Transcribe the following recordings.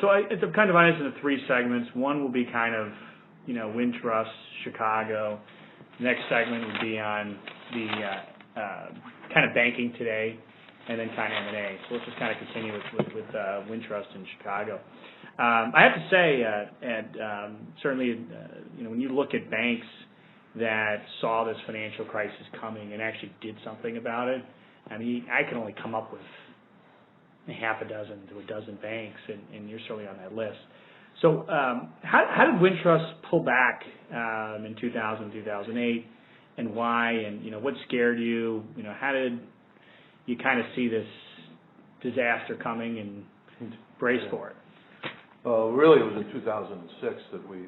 So it's kind of divided into three segments. One will be kind of, Wintrust, Chicago. The next segment would be on the kind of banking today, and then kind of M&A. So let's just kind of continue with Wintrust in Chicago. I have to say, Ed, certainly, when you look at banks that saw this financial crisis coming and actually did something about it, I mean, I can only come up with half a dozen to a dozen banks, and you're certainly on that list. So how did Wintrust pull back in 2000, 2008, and why, and what scared you? How did you kind of see this disaster coming and brace for it? Well, really, it was in 2006 that we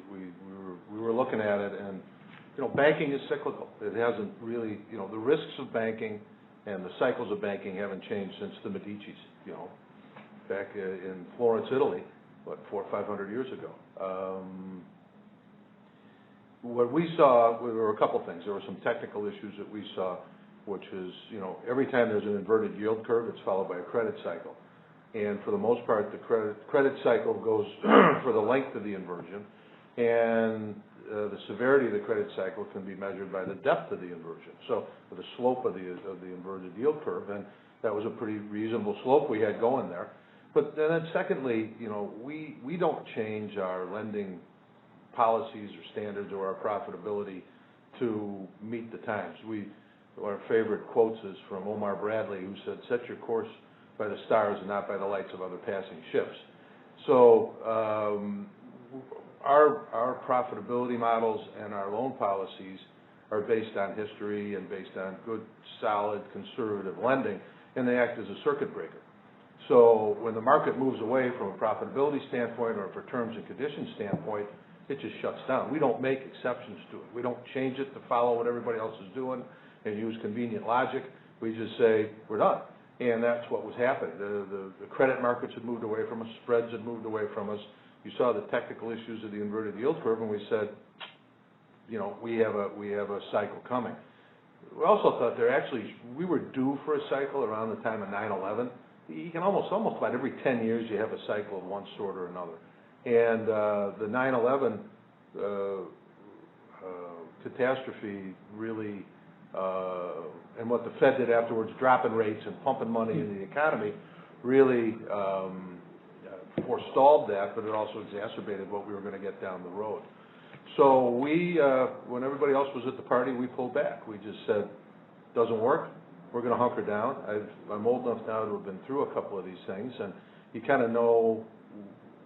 were looking at it, and banking is cyclical. It hasn't really, the risks of banking and the cycles of banking haven't changed since the Medicis, back in Florence, Italy, 400 or 500 years ago. What we saw, there were a couple things. There were some technical issues that we saw, which is, every time there's an inverted yield curve, it's followed by a credit cycle. And for the most part, the credit cycle goes for the length of the inversion, and the severity of the credit cycle can be measured by the depth of the inversion, so the slope of the inverted yield curve, and that was a pretty reasonable slope we had going there. But then secondly, we don't change our lending policies or standards or our profitability to meet the times. One of our favorite quotes is from Omar Bradley, who said, "Set your course by the stars and not by the lights of other passing ships." So our profitability models and our loan policies are based on history and based on good, solid, conservative lending, and they act as a circuit breaker. So when the market moves away from a profitability standpoint or for terms and conditions standpoint, it just shuts down. We don't make exceptions to it. We don't change it to follow what everybody else is doing and use convenient logic. We just say, we're done. And that's what was happening. The credit markets had moved away from us. Spreads had moved away from us. You saw the technical issues of the inverted yield curve, and we said, we have a cycle coming. We also thought we were due for a cycle around the time of 9/11. You can almost about every 10 years you have a cycle of one sort or another. And the 9/11 catastrophe really, and what the Fed did afterwards, dropping rates and pumping money into the economy, really forestalled that, but it also exacerbated what we were going to get down the road. So when everybody else was at the party, we pulled back. We just said, doesn't work, we're going to hunker down. I'm old enough now to have been through a couple of these things, and you kind of know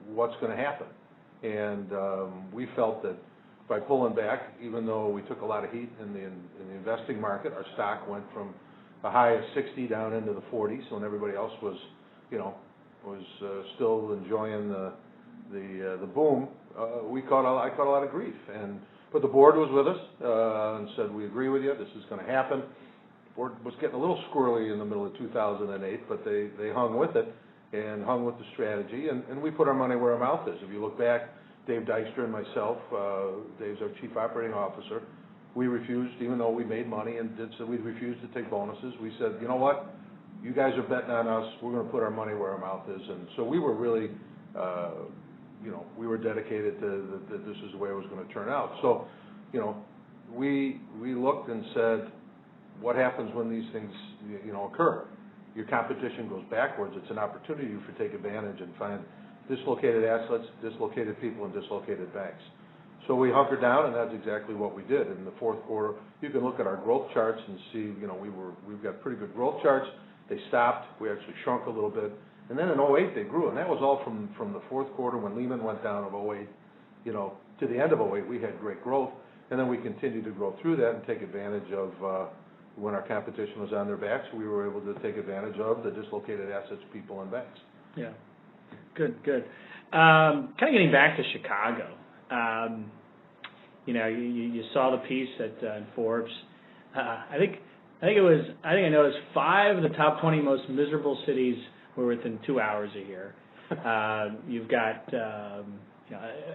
what's going to happen. And we felt that by pulling back, even though we took a lot of heat in the investing market, our stock went from a high of 60 down into the 40s when everybody else was, still enjoying the boom. I caught a lot of grief, but the board was with us and said, we agree with you, this is going to happen. The board was getting a little squirrely in the middle of 2008, but they hung with it and hung with the strategy, and we put our money where our mouth is. If you look back, Dave Dykstra and myself, Dave's our chief operating officer, we refused, even though we made money and we refused to take bonuses. We said, you know what, you guys are betting on us, we're going to put our money where our mouth is. And so we were really, we were dedicated to that this is the way it was going to turn out. So, we looked and said, what happens when these things, occur? Your competition goes backwards. It's an opportunity for you to take advantage and find dislocated assets, dislocated people, and dislocated banks. So we hunkered down, and that's exactly what we did. In the fourth quarter, you can look at our growth charts and see, we've got pretty good growth charts. They stopped. We actually shrunk a little bit. And then in 2008, they grew, and that was all from the fourth quarter when Lehman went down of 2008, to the end of 2008, we had great growth. And then we continued to grow through that and take advantage of when our competition was on their backs, we were able to take advantage of the dislocated assets, people, and banks. Yeah. Good. Kind of getting back to Chicago. You saw the piece in Forbes. I noticed 5 of the top 20 most miserable cities were within 2 hours a year. You've got,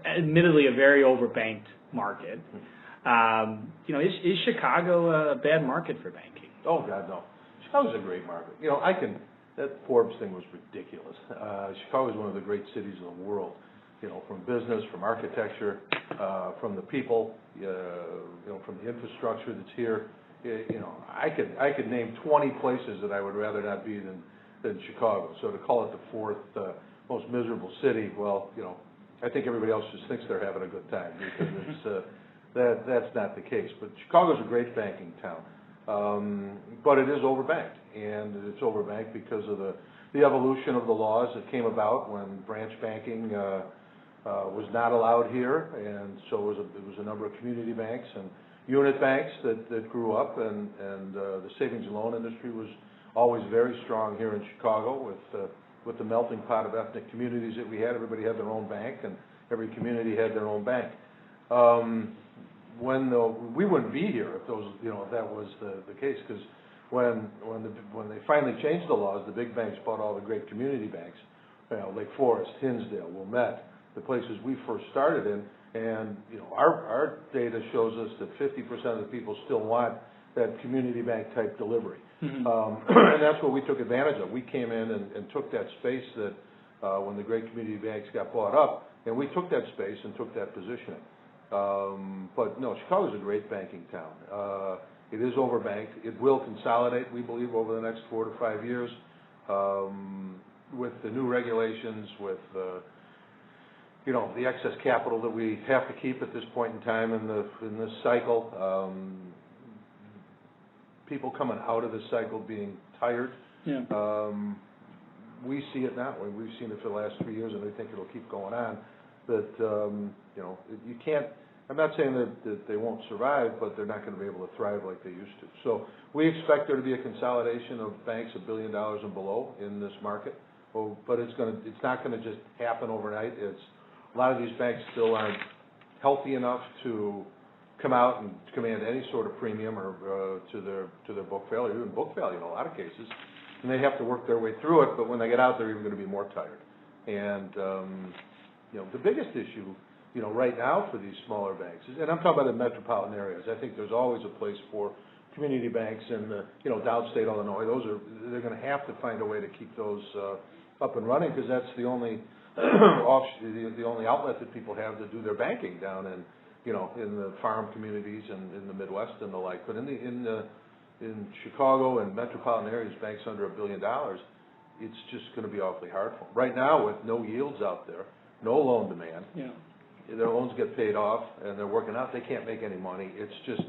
admittedly, a very overbanked market. Is Chicago a bad market for banking? Oh God, no. Chicago's a great market. that Forbes thing was ridiculous. Chicago is one of the great cities in the world, from business, from architecture, from the people, from the infrastructure that's here. I could name 20 places that I would rather not be than Chicago. So to call it the fourth most miserable city, well, I think everybody else just thinks they're having a good time, because it's that's not the case. But Chicago's a great banking town, but it is overbanked, and it's overbanked because of the evolution of the laws that came about when branch banking was not allowed here, and so there was a number of community banks and unit banks that grew up, and the savings and loan industry was always very strong here in Chicago with the melting pot of ethnic communities that we had. Everybody had their own bank, and every community had their own bank. We wouldn't be here if if that was the case, because when they finally changed the laws, the big banks bought all the great community banks, Lake Forest, Hinsdale, Wilmette, the places we first started in, and our data shows us that 50% of the people still want that community bank type delivery. Mm-hmm. And that's what we took advantage of. We came in and took that space that when the great community banks got bought up, and we took that space and took that positioning. But no, Chicago's a great banking town. It is overbanked. It will consolidate, we believe, over the next 4 to 5 years with the new regulations, with the excess capital that we have to keep at this point in time in this cycle. People coming out of this cycle being tired. Yeah. We see it now. We've seen it for the last 3 years, and we think it'll keep going on. That you can't. I'm not saying that they won't survive, but they're not going to be able to thrive like they used to. So we expect there to be a consolidation of banks $1 billion and below in this market. But it's not going to just happen overnight. A lot of these banks still aren't healthy enough to come out and command any sort of premium or to their book value, even book value in a lot of cases, and they have to work their way through it. But when they get out, they're even going to be more tired. And the biggest issue, right now for these smaller banks is, and I'm talking about the metropolitan areas. I think there's always a place for community banks in the downstate Illinois. They're going to have to find a way to keep those up and running, because that's the only the only outlet that people have to do their banking down in the farm communities and in the Midwest and the like. But in Chicago and metropolitan areas, banks under $1 billion, it's just going to be awfully hard for them. Right now, with no yields out there, no loan demand, their loans get paid off and they're working out. They can't make any money. It's just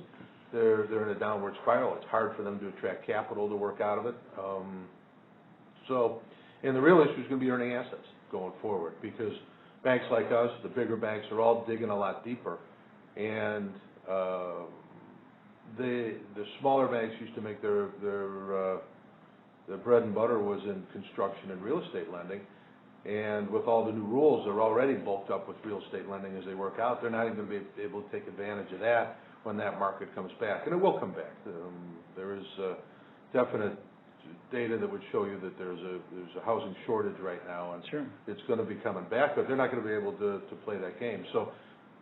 they're in a downward spiral. It's hard for them to attract capital to work out of it. And the real issue is going to be earning assets going forward, because banks like us, the bigger banks, are all digging a lot deeper, and the smaller banks used to make their bread and butter was in construction and real estate lending, and with all the new rules, they're already bulked up with real estate lending as they work out. They're not even going to be able to take advantage of that when that market comes back, and it will come back. There is definite data that would show you that there's a housing shortage right now, and sure, it's going to be coming back, but they're not going to be able to play that game. So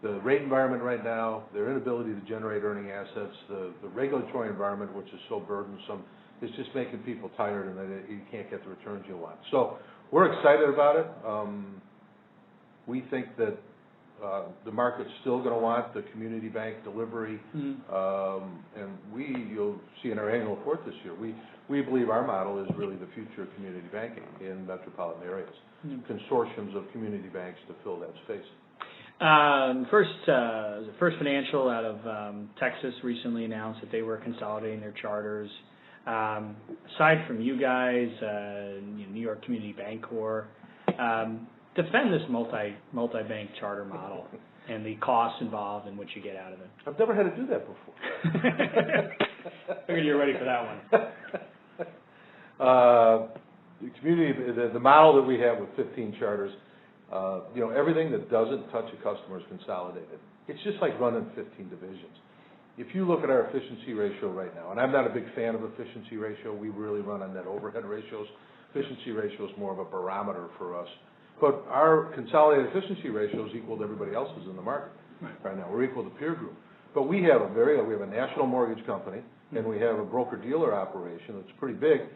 the rate environment right now, their inability to generate earning assets, the regulatory environment, which is so burdensome, is just making people tired, and you can't get the returns you want. So we're excited about it. We think that the market's still going to want the community bank delivery, and you'll see in our annual report this year, we believe our model is really the future of community banking in metropolitan areas, consortiums of community banks to fill that space. First Financial out of Texas recently announced that they were consolidating their charters. Aside from you guys, New York Community Bank Corps, defend this multi-bank charter model and the costs involved and what you get out of it. I've never had to do that before. Figured you're ready for that one. The model that we have with 15 charters, everything that doesn't touch a customer is consolidated. It's just like running 15 divisions. If you look at our efficiency ratio right now, and I'm not a big fan of efficiency ratio, we really run on net overhead ratios. Efficiency ratio is more of a barometer for us. But our consolidated efficiency ratio is equal to everybody else's in the market right now. We're equal to peer group. But we have a national mortgage company, and we have a broker-dealer operation that's pretty big.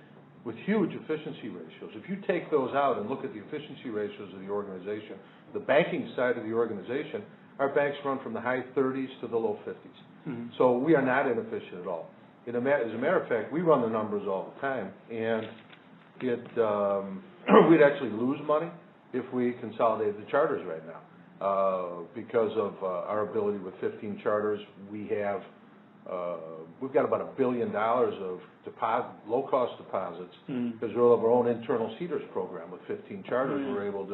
with huge efficiency ratios. If you take those out and look at the efficiency ratios of the organization, the banking side of the organization, our banks run from the high 30s to the low 50s. Mm-hmm. So we are not inefficient at all. As a matter of fact, we run the numbers all the time, and we'd actually lose money if we consolidated the charters right now. Because of our ability with 15 charters, we've got about $1 billion of low-cost deposits because we have our own internal seeders program with 15 charters. We're able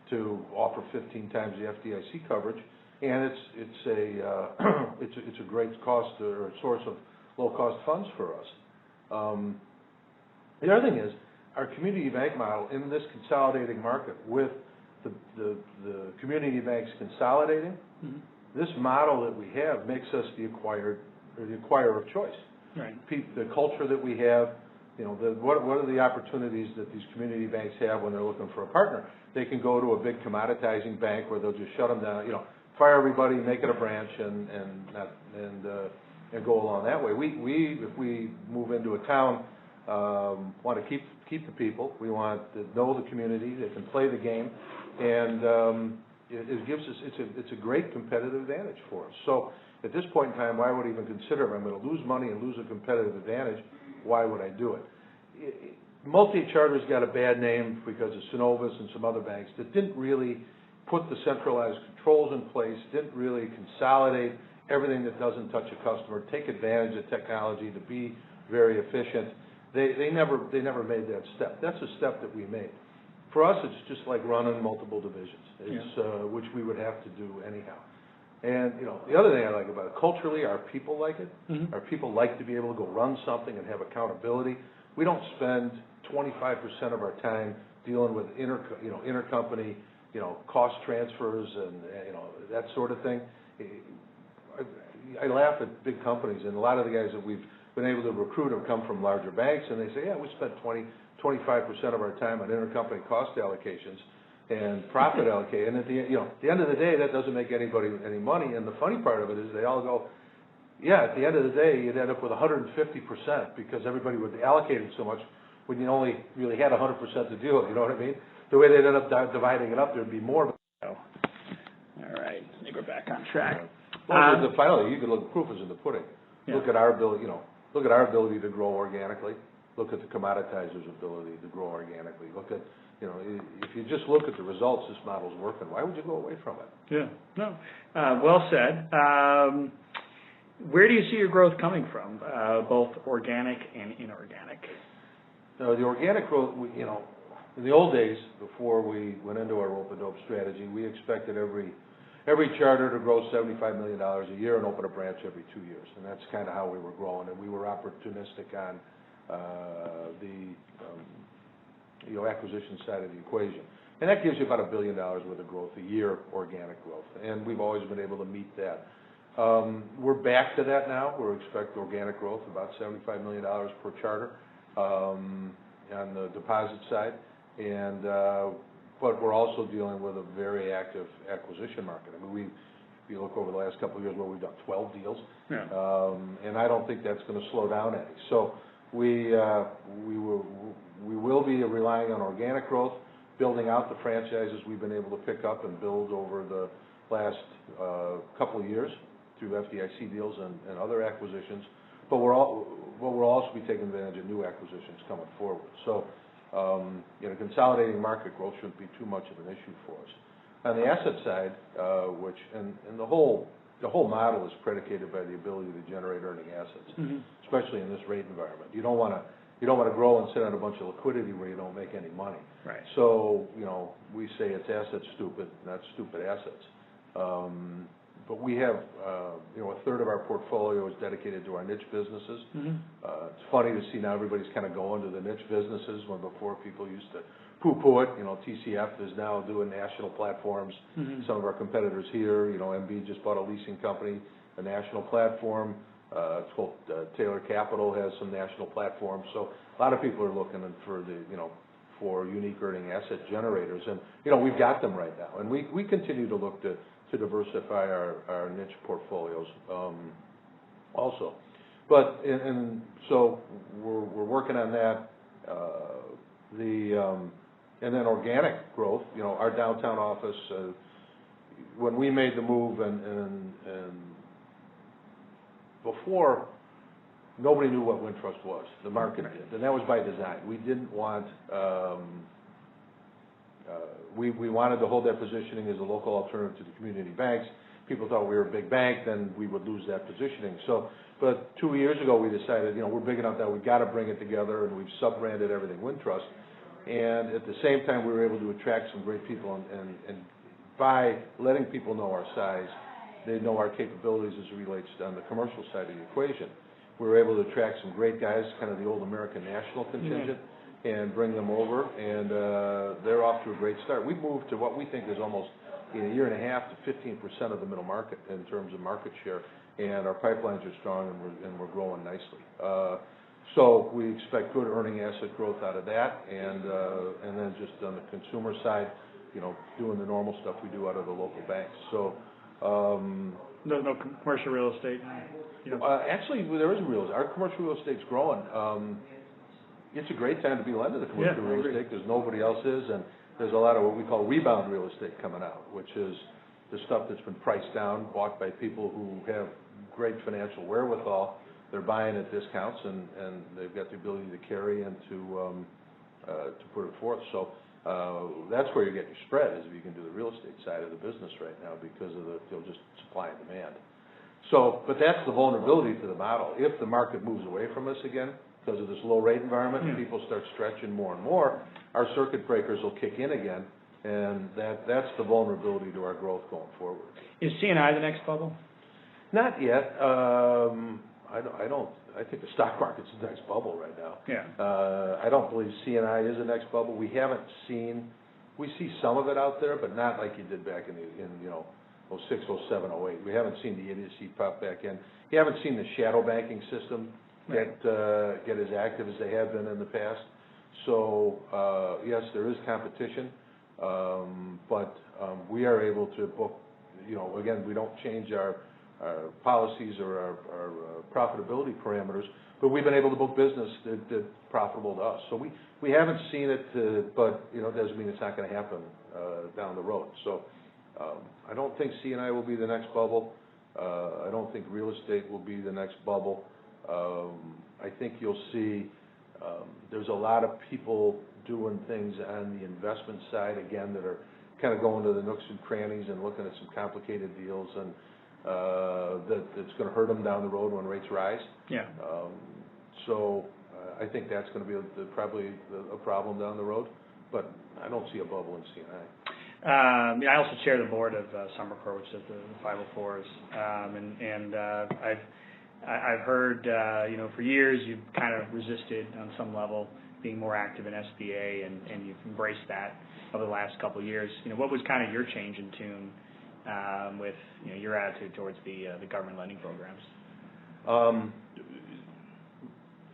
to offer 15 times the FDIC coverage, and it's a great cost or a source of low-cost funds for us. The other thing is our community bank model in this consolidating market with the community banks consolidating. This model that we have makes us the acquirer of choice. Right. The culture that we have, what are the opportunities that these community banks have when they're looking for a partner? They can go to a big commoditizing bank where they'll just shut them down, fire everybody, make it a branch, and go along that way. If we move into a town, want to keep the people. We want to know the community. They can play the game, and it gives us. It's a great competitive advantage for us. So at this point in time, why would I even consider it? I'm going to lose money and lose a competitive advantage. Why would I do it? Multi-charters got a bad name because of Synovus and some other banks that didn't really put the centralized controls in place, didn't really consolidate everything that doesn't touch a customer, take advantage of technology to be very efficient. They never made that step. That's a step that we made. For us, it's just like running multiple divisions, which we would have to do anyhow. And the other thing I like about it, culturally, our people like it. Our people like to be able to go run something and have accountability. We don't spend 25% of our time dealing with intercompany, cost transfers and that sort of thing. I laugh at big companies, and a lot of the guys that we've been able to recruit have come from larger banks, and they say, yeah, we spend 25% of our time on intercompany cost allocations and profit allocation. And at the end of the day, that doesn't make anybody any money. And the funny part of it is they all go, yeah, at the end of the day, you'd end up with 150% because everybody would allocate it so much when you only really had 100% to deal with. You know what I mean? The way they'd end up dividing it up, there'd be more. All right, I think we're back on track. Well, finally, you could look. Proof is in the pudding. Yeah. Look at our ability. Look at our ability to grow organically. Look at the commoditizer's ability to grow organically. Look at, if you just look at the results, this model's working. Why would you go away from it? Yeah. No. Well said. Where do you see your growth coming from, both organic and inorganic? The organic growth, in the old days, before we went into our rope-a-dope strategy, we expected every charter to grow $75 million a year and open a branch every 2 years, and that's kind of how we were growing. And we were opportunistic on the acquisition side of the equation, and that gives you about $1 billion worth of growth a year, organic growth, and we've always been able to meet that. We're back to that now. We expect organic growth about $75 million per charter on the deposit side, and but we're also dealing with a very active acquisition market. I mean, if you look over the last couple of years, we've done 12 deals, and I don't think that's going to slow down any. So we will be relying on organic growth, building out the franchises we've been able to pick up and build over the last couple of years through FDIC deals and other acquisitions. But we'll also be taking advantage of new acquisitions coming forward. So, consolidating market growth shouldn't be too much of an issue for us. On the asset side, the whole model is predicated by the ability to generate earning assets, especially in this rate environment. You don't want to grow and sit on a bunch of liquidity where you don't make any money. Right. So, we say it's asset stupid, not stupid assets. But we have, a third of our portfolio is dedicated to our niche businesses. It's funny to see now everybody's kind of going to the niche businesses when before people used to poo-poo it. TCF is now doing national platforms. Some of our competitors here, MB just bought a leasing company, a national platform. It's called Taylor Capital has some national platforms. So a lot of people are looking for for unique earning asset generators, and we've got them right now, and we continue to look to diversify our niche portfolios also. But and so we're working on that. And then organic growth, our downtown office, when we made the move and before, nobody knew what Wintrust was. The market did, and that was by design. We didn't want, we wanted to hold that positioning as a local alternative to the community banks. People thought we were a big bank, then we would lose that positioning. But 2 years ago we decided, we're big enough that we've got to bring it together, and we've sub-branded everything Wintrust. And at the same time, we were able to attract some great people, and by letting people know our size, they know our capabilities as it relates to on the commercial side of the equation. We were able to attract some great guys, kind of the old American National contingent, and bring them over, and they're off to a great start. We've moved to what we think is almost in a year and a half to 15% of the middle market in terms of market share, and our pipelines are strong, and we're growing nicely. So we expect good earning asset growth out of that, and then just on the consumer side, doing the normal stuff we do out of the local banks. So no commercial real estate. Actually, there is our commercial real estate's growing. It's a great time to be lending to commercial real estate because nobody else is, and there's a lot of what we call rebound real estate coming out, which is the stuff that's been priced down, bought by people who have great financial wherewithal. They're buying at discounts, and they've got the ability to carry and to put it forth. So that's where you're getting your spread, is if you can do the real estate side of the business right now because of the just supply and demand. So, but that's the vulnerability to the model. If the market moves away from us again because of this low rate environment, and people start stretching more and more, our circuit breakers will kick in again, and that's the vulnerability to our growth going forward. Is C&I the next bubble? Not yet. I think the stock market's the next bubble right now. Yeah. I don't believe C&I is the next bubble. We see some of it out there, but not like you did back in 06, 07, 08. We haven't seen the idiocy pop back in. You haven't seen the shadow banking system get as active as they have been in the past. So yes, there is competition, but we are able to book. Again, we don't change our policies or our profitability parameters, but we've been able to book business that's profitable to us. So we haven't seen it, but it doesn't mean it's not going to happen down the road. So I don't think C&I will be the next bubble. I don't think real estate will be the next bubble. I think you'll see there's a lot of people doing things on the investment side again that are kind of going to the nooks and crannies and looking at some complicated deals, and that's going to hurt them down the road when rates rise. Yeah. So I think that's going to be probably a problem down the road, but I don't see a bubble in C&I. I also chair the board of Summercore, which is the 504s, and I've heard for years you've kind of resisted on some level being more active in SBA, and you've embraced that over the last couple of years. What was kind of your change in tune with your attitude towards the government lending programs?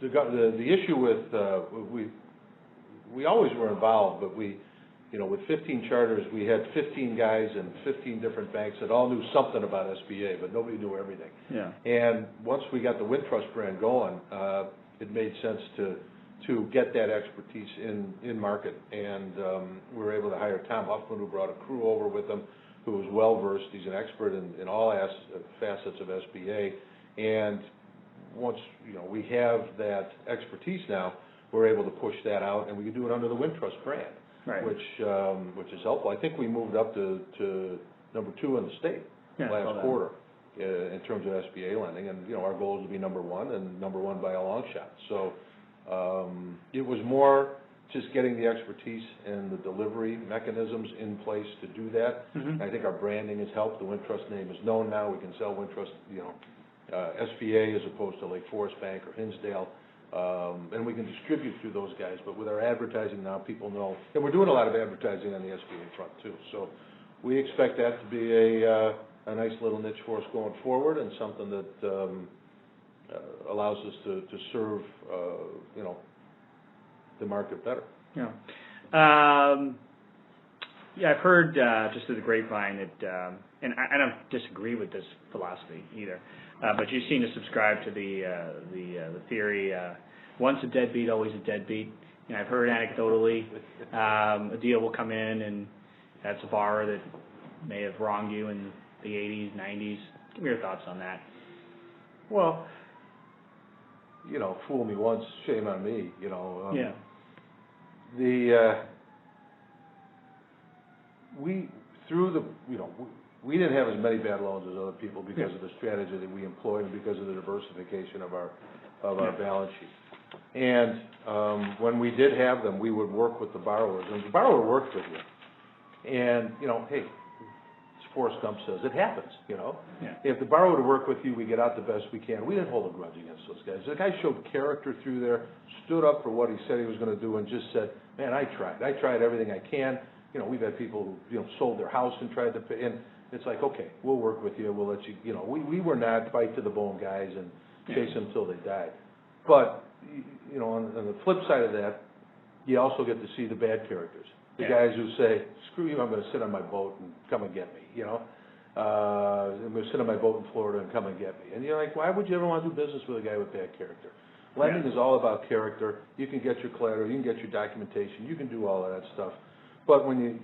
The issue with we always were involved, but with 15 charters, we had 15 guys in 15 different banks that all knew something about SBA, but nobody knew everything. Yeah. And once we got the Wintrust brand going, it made sense to get that expertise in market, and we were able to hire Tom Huffman, who brought a crew over with him, who was well-versed. He's an expert in all facets of SBA. And once, we have that expertise now, we're able to push that out, and we can do it under the Wintrust brand, right, which is helpful. I think we moved up to number 2 in the state last quarter in terms of SBA lending, and, our goal is to be number 1, and number 1 by a long shot. So it was more just getting the expertise and the delivery mechanisms in place to do that. Mm-hmm. I think our branding has helped. The Wintrust name is known now. We can sell Wintrust, SBA as opposed to Lake Forest Bank or Hinsdale, and we can distribute through those guys. But with our advertising now, people know, and we're doing a lot of advertising on the SBA front too. So we expect that to be a nice little niche for us going forward, and something that allows us to serve, the market better. Yeah. I've heard just through the grapevine that, and I don't disagree with this philosophy either, but you seem to subscribe to the theory, once a deadbeat, always a deadbeat, I've heard anecdotally a deal will come in and that's a borrower that may have wronged you in the 80s, 90s. Give me your thoughts on that. Well, fool me once, shame on me. Yeah. We didn't have as many bad loans as other people because of the strategy that we employed and because of the diversification of our balance sheet. And when we did have them, we would work with the borrowers, and the borrower worked with you. And hey, as Forrest Gump says, it happens. Yeah. If the borrower would work with you, we get out the best we can. We didn't hold a grudge against those guys. The guy showed character through there, stood up for what he said he was going to do, and just said, "Man, I tried everything I can." We've had people who sold their house and tried to pay, and it's like, okay, we'll work with you. We'll let you. We were not fight to the bone guys and chase them until they died. But on the flip side of that, you also get to see the bad characters. The guys who say, "Screw you, I'm going to sit on my boat and come and get me." I'm going to sit on my boat in Florida and come and get me. And you're like, why would you ever want to do business with a guy with bad character? Lending is all about character. You can get your collateral, you can get your documentation, you can do all of that stuff. But when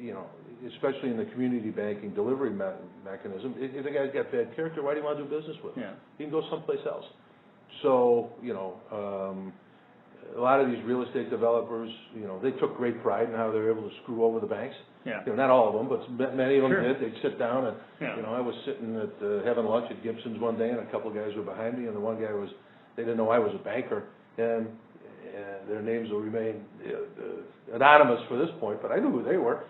especially in the community banking delivery mechanism, if the guy's got bad character, why do you want to do business with him? Yeah. You can go someplace else. So, a lot of these real estate developers, they took great pride in how they were able to screw over the banks. Yeah. Not all of them, but many of them Sure. did. They'd sit down and, Yeah. I was sitting at having lunch at Gibson's one day, and a couple of guys were behind me, and the one guy they didn't know I was a banker, and their names will remain anonymous for this point, but I knew who they were.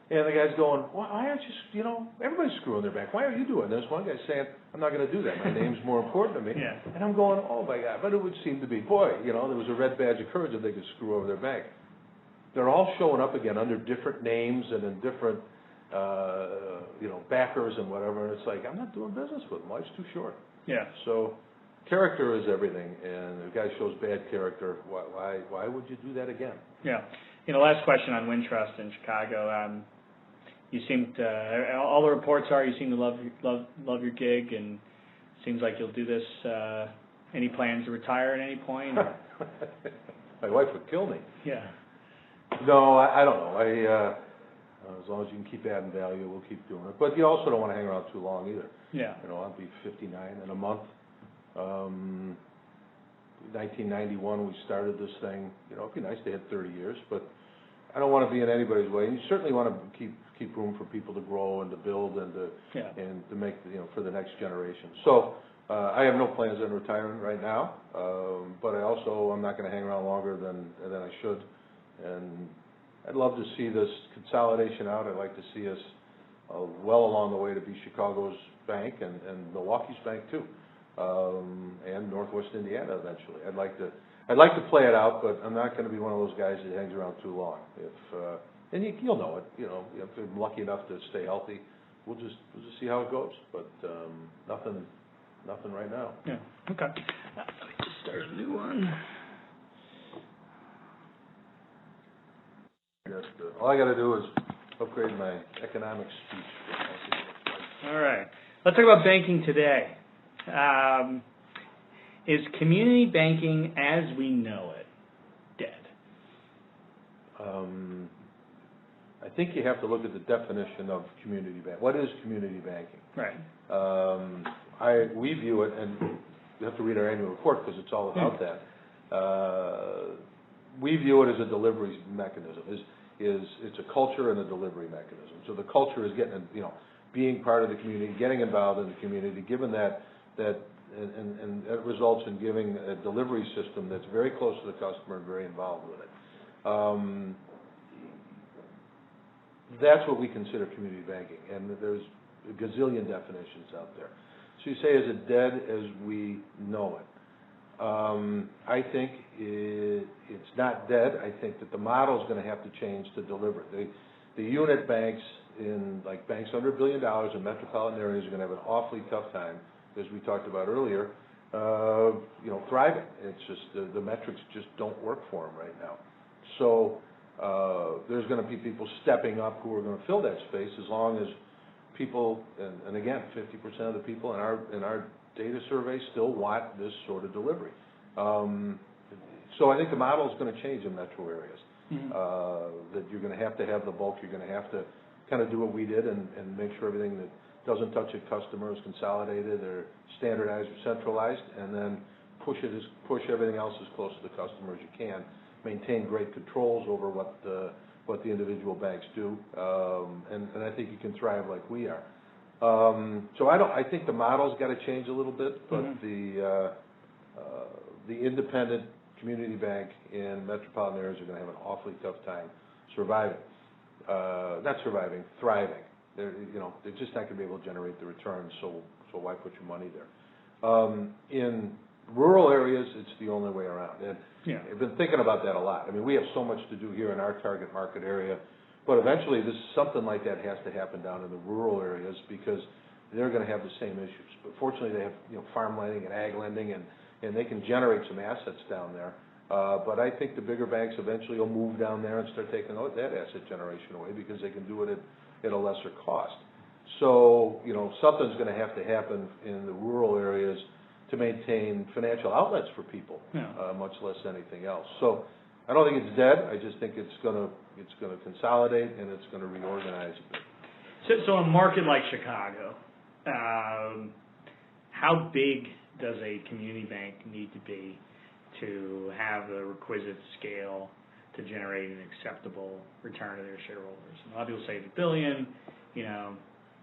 And the guy's going, why aren't you, everybody's screwing their bank. Why are you doing this? One guy's saying, I'm not going to do that. My name's more important to me. Yeah. And I'm going, oh, my God. But it would seem to be, there was a red badge of courage if they could screw over their bank. They're all showing up again under different names and in different, backers and whatever. And it's like, I'm not doing business with them. Life's too short. Yeah. So character is everything. And if a guy shows bad character, why would you do that again? Yeah. Last question on Wintrust in Chicago. You seem to, all the reports are you seem to love your gig, and it seems like you'll do this. Any plans to retire at any point? My wife would kill me. Yeah. No, I don't know. As long as you can keep adding value, we'll keep doing it. But you also don't want to hang around too long either. Yeah. I'll be 59 in a month. 1991 we started this thing. It'd be nice to hit 30 years, but I don't want to be in anybody's way. And you certainly want to keep room for people to grow and to build and to make for the next generation. So I have no plans on retiring right now, but I'm not going to hang around longer than I should. And I'd love to see this consolidation out. I'd like to see us well along the way to be Chicago's bank and Milwaukee's bank too. And Northwest Indiana eventually. I'd like to play it out, but I'm not going to be one of those guys that hangs around too long. And you'll know it. If I'm lucky enough to stay healthy, we'll just see how it goes. But nothing right now. Yeah. Okay. Let me just start a new one. All I got to do is upgrade my economics speech. All right. Let's talk about banking today. Is community banking as we know it dead? I think you have to look at the definition of community bank. What is community banking? Right. We view it, and you have to read our annual report because it's all about that. We view it as a delivery mechanism. It's a culture and a delivery mechanism. So the culture is being part of the community, getting involved in the community, given that and it results in giving a delivery system that's very close to the customer and very involved with it. That's what we consider community banking, and there's a gazillion definitions out there. So you say, is it dead as we know it? I think it's not dead. I think that the model is going to have to change to deliver it. The unit banks banks under $1 billion in metropolitan areas are going to have an awfully tough time, as we talked about earlier, thriving. It's just the metrics just don't work for them right now. So there's going to be people stepping up who are going to fill that space as long as people, and again, 50% of the people in our data survey still want this sort of delivery. So I think the model is going to change in metro areas. Mm-hmm. That you're going to have the bulk. You're going to have to kind of do what we did and make sure everything that doesn't touch a customer is consolidated or standardized or centralized, and then push everything else as close to the customer as you can. Maintain great controls over what the individual banks do, and I think you can thrive like we are. So I think the model's got to change a little bit, but the independent community bank in metropolitan areas are going to have an awfully tough time surviving. Not surviving, thriving. They're just not going to be able to generate the returns. So why put your money there? In rural areas, it's the only way around. And I've been thinking about that a lot. I mean, we have so much to do here in our target market area, but eventually something like that has to happen down in the rural areas because they're going to have the same issues. But fortunately, they have farm lending and ag lending, and they can generate some assets down there. But I think the bigger banks eventually will move down there and start taking that asset generation away because they can do it at a lesser cost. So, something's going to happen in the rural areas to maintain financial outlets for people, much less anything else. So I don't think it's dead. I just think it's going to consolidate and it's going to reorganize a bit. So a market like Chicago, how big does a community bank need to be to have the requisite scale to generate an acceptable return to their shareholders? And a lot of people say $1 billion.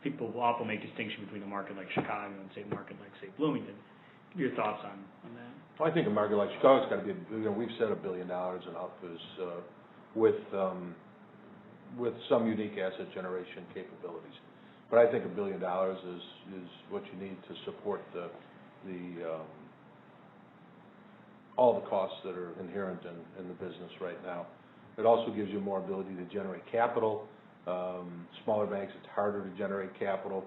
People often make distinction between a market like Chicago and say a market like, say, Bloomington. Your thoughts on that? Well, I think a market like Chicago's got to be. We've said $1 billion and up is with some unique asset generation capabilities. But I think $1 billion is what you need to support all the costs that are inherent in the business right now. It also gives you more ability to generate capital. Smaller banks, it's harder to generate capital.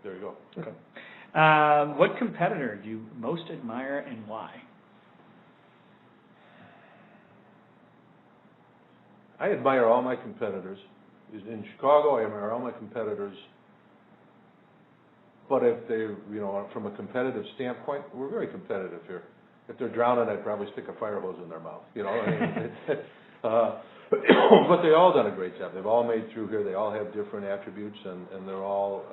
There you go. Okay. What competitor do you most admire and why? I admire all my competitors. In Chicago, I admire all my competitors. But if they're, from a competitive standpoint, we're very competitive here. If they're drowning, I'd probably stick a fire hose in their mouth. But they all done a great job. They've all made through here. They all have different attributes, and they're all.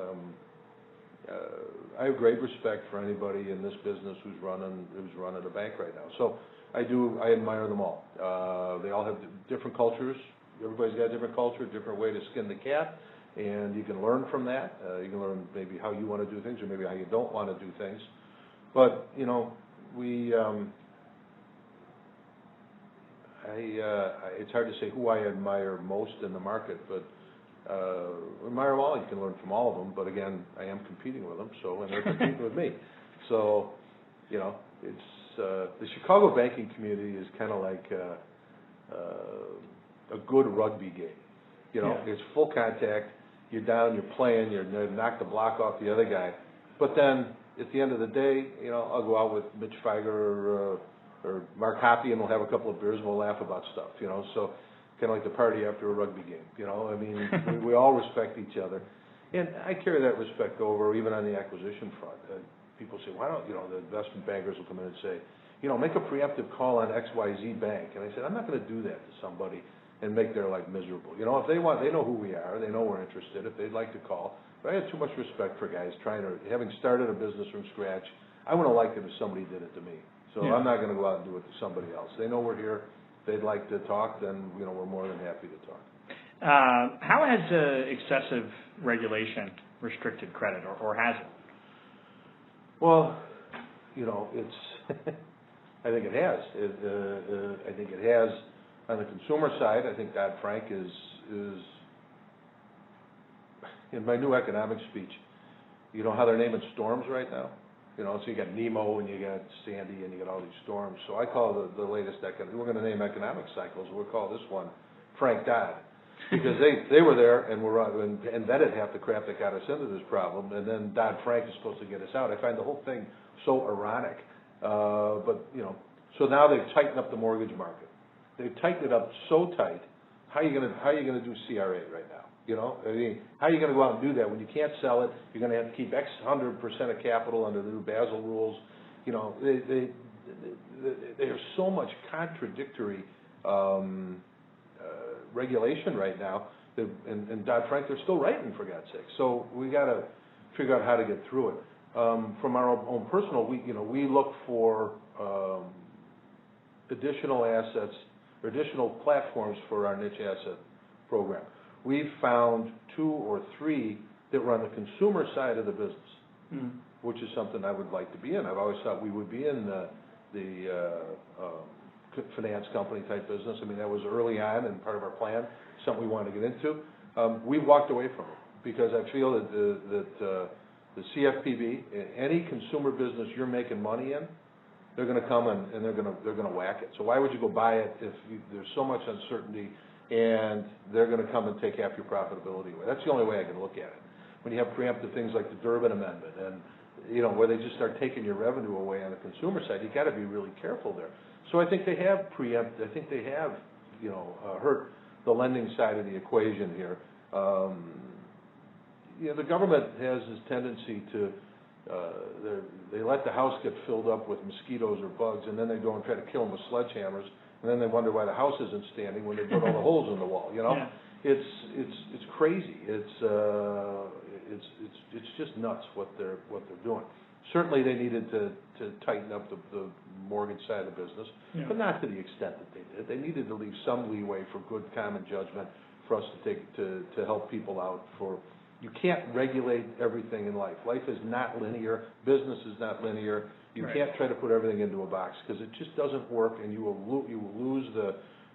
I have great respect for anybody in this business who's running a bank right now. So I admire them all. They all have different cultures. Everybody's got a different culture, different way to skin the cat, and you can learn from that. You can learn maybe how you want to do things, or maybe how you don't want to do things. But it's hard to say who I admire most in the market, but admire them all. You can learn from all of them, but again, I am competing with them, and they're competing with me. So, it's the Chicago banking community is kind of like a good rugby game. It's full contact. You're down, you're playing, you knock the block off the other guy, but then at the end of the day, I'll go out with Mitch Feiger or Mark Hoppy, and we'll have a couple of beers and we'll laugh about stuff, so kind of like the party after a rugby game, I mean, we all respect each other, and I carry that respect over even on the acquisition front. People say, why don't, the investment bankers will come in and say, make a preemptive call on XYZ bank, and I said, I'm not going to do that to somebody and make their life miserable. If they want, they know who we are, they know we're interested, if they'd like to call. But I have too much respect for guys having started a business from scratch. I wouldn't have liked it if somebody did it to me. So I'm not going to go out and do it to somebody else. They know we're here. They'd like to talk, then we're more than happy to talk. How has excessive regulation restricted credit, or has it? Well, it's. I think it has. I think it has on the consumer side. I think Dodd-Frank is in my new economic speech. You know how they're naming storms right now? So you got Nemo and you got Sandy and you got all these storms. So I call the latest we're going to name economic cycles. We'll call this one Frank Dodd, because they were there and invented half the crap that got us into this problem, and then Dodd-Frank is supposed to get us out. I find the whole thing so ironic. But so now they've tightened up the mortgage market. They've tightened it up so tight. how are you gonna do CRA right now? You know, I mean, how are you gonna go out and do that when you can't sell it? You're gonna have to keep X 100% of capital under the new Basel rules. You know, there's so much contradictory regulation right now. And Dodd-Frank, they're still writing, for God's sake. So we got to figure out how to get through it. From our own personal, we look for additional assets or additional platforms for our niche asset program. We've found 2 or 3 that run the consumer side of the business, which is something I would like to be in. I've always thought we would be in the finance company type business. I mean, that was early on and part of our plan, something we wanted to get into. We walked away from it because I feel that the CFPB, any consumer business you're making money in, they're going to come and they're going to whack it. So why would you go buy it if there's so much uncertainty and they're going to come and take half your profitability away? That's the only way I can look at it. When you have preemptive things like the Durbin Amendment and where they just start taking your revenue away on the consumer side, you got to be really careful there. So I think they have I think they have hurt the lending side of the equation here. The government has this tendency to they let the house get filled up with mosquitoes or bugs, and then they go and try to kill them with sledgehammers, and then they wonder why the house isn't standing when they put all the holes in the wall. Yeah. It's crazy. It's just nuts what they're doing. Certainly they needed to tighten up the mortgage side of the business, but not to the extent that they did. They needed to leave some leeway for good common judgment for us to help people out. You can't regulate everything in life. Life is not linear. Business is not linear. You can't try to put everything into a box because it just doesn't work, and you will lose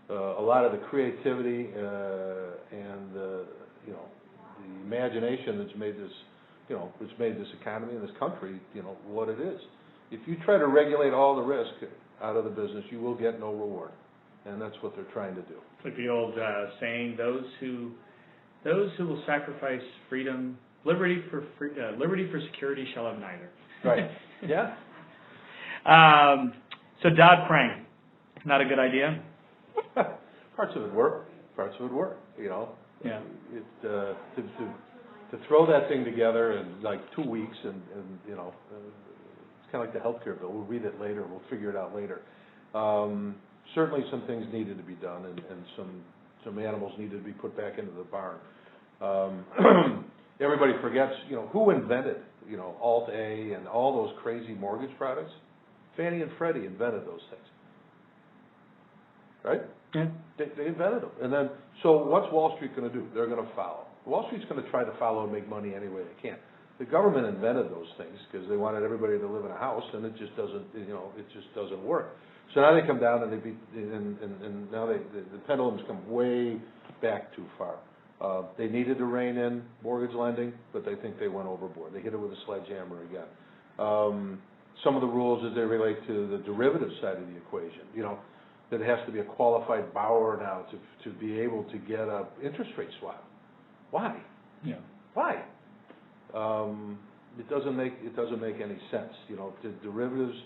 a lot of the creativity and the imagination that's made this economy and this country what it is. If you try to regulate all the risk out of the business, you will get no reward, and that's what they're trying to do. Like the old saying, those who will sacrifice liberty for security shall have neither. Right. Yeah. So Dodd-Frank, not a good idea. Parts of it work. Parts of it work. Yeah. To throw that thing together in like 2 weeks, and it's kind of like the healthcare bill. We'll read it later. We'll figure it out later. Certainly, some things needed to be done, and some animals needed to be put back into the barn. Everybody forgets, who invented, Alt-A and all those crazy mortgage products? Fannie and Freddie invented those things, right? Yeah. They invented them. And then, so what's Wall Street going to do? They're going to follow. Wall Street's going to try to follow and make money any way they can. The government invented those things because they wanted everybody to live in a house, and it just doesn't work. So now they come down and and now the pendulum's come way back too far. They needed to rein in mortgage lending, but they think they went overboard. They hit it with a sledgehammer again. Some of the rules as they relate to the derivative side of the equation, that it has to be a qualified borrower now to be able to get a interest rate swap. Why? Yeah. Why? It doesn't make any sense. Did derivatives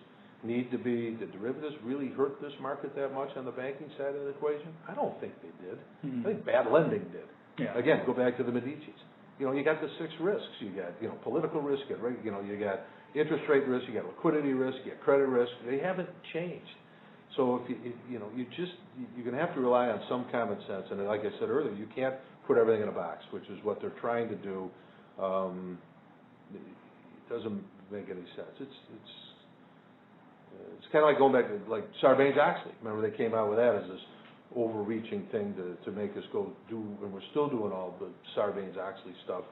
really hurt this market that much on the banking side of the equation? I don't think they did. I think bad lending did. Yeah. Again, go back to the Medicis. You got the 6 risks. You got, political risk. You got interest rate risk. You got liquidity risk. You got credit risk. They haven't changed. So if you're going to have to rely on some common sense. And like I said earlier, you can't put everything in a box, which is what they're trying to do. It doesn't make any sense. It's kind of like going back to like Sarbanes-Oxley. Remember they came out with that as this overreaching thing to make us go do, and we're still doing all the Sarbanes-Oxley stuff.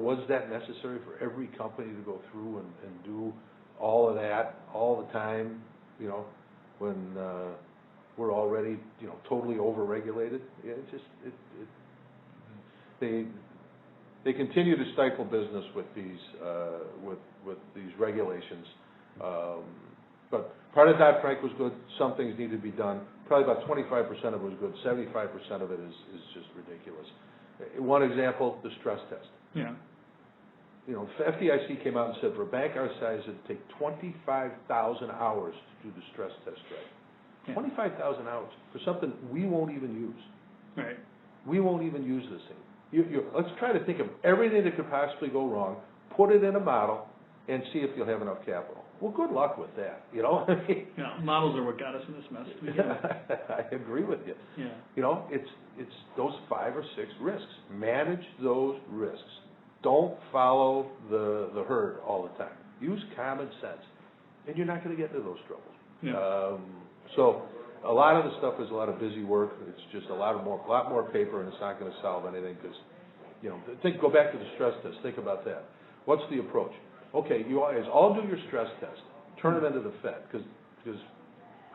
Was that necessary for every company to go through and do all of that all the time? When we're already totally overregulated. They continue to stifle business with these regulations. But part of Dodd-Frank was good. Some things need to be done. Probably about 25% of it was good. 75% of it is just ridiculous. One example, the stress test. Yeah. The FDIC came out and said for a bank our size, it'd take 25,000 hours to do the stress test right. Yeah. $25,000 for something we won't even use. Right. We won't even use this thing. Let's try to think of everything that could possibly go wrong, put it in a model, and see if you'll have enough capital. Well, good luck with that, you know? Yeah, models are what got us in this mess. I agree with you. Yeah. You know, it's those 5 or 6 risks. Manage those risks. Don't follow the herd all the time. Use common sense, and you're not going to get into those troubles. Yeah. So a lot of the stuff is a lot of busy work. It's just a lot more paper, and it's not going to solve anything because, you know, go back to the stress test. Think about that. What's the approach? Okay, you guys all do your stress test. Turn it into the Fed because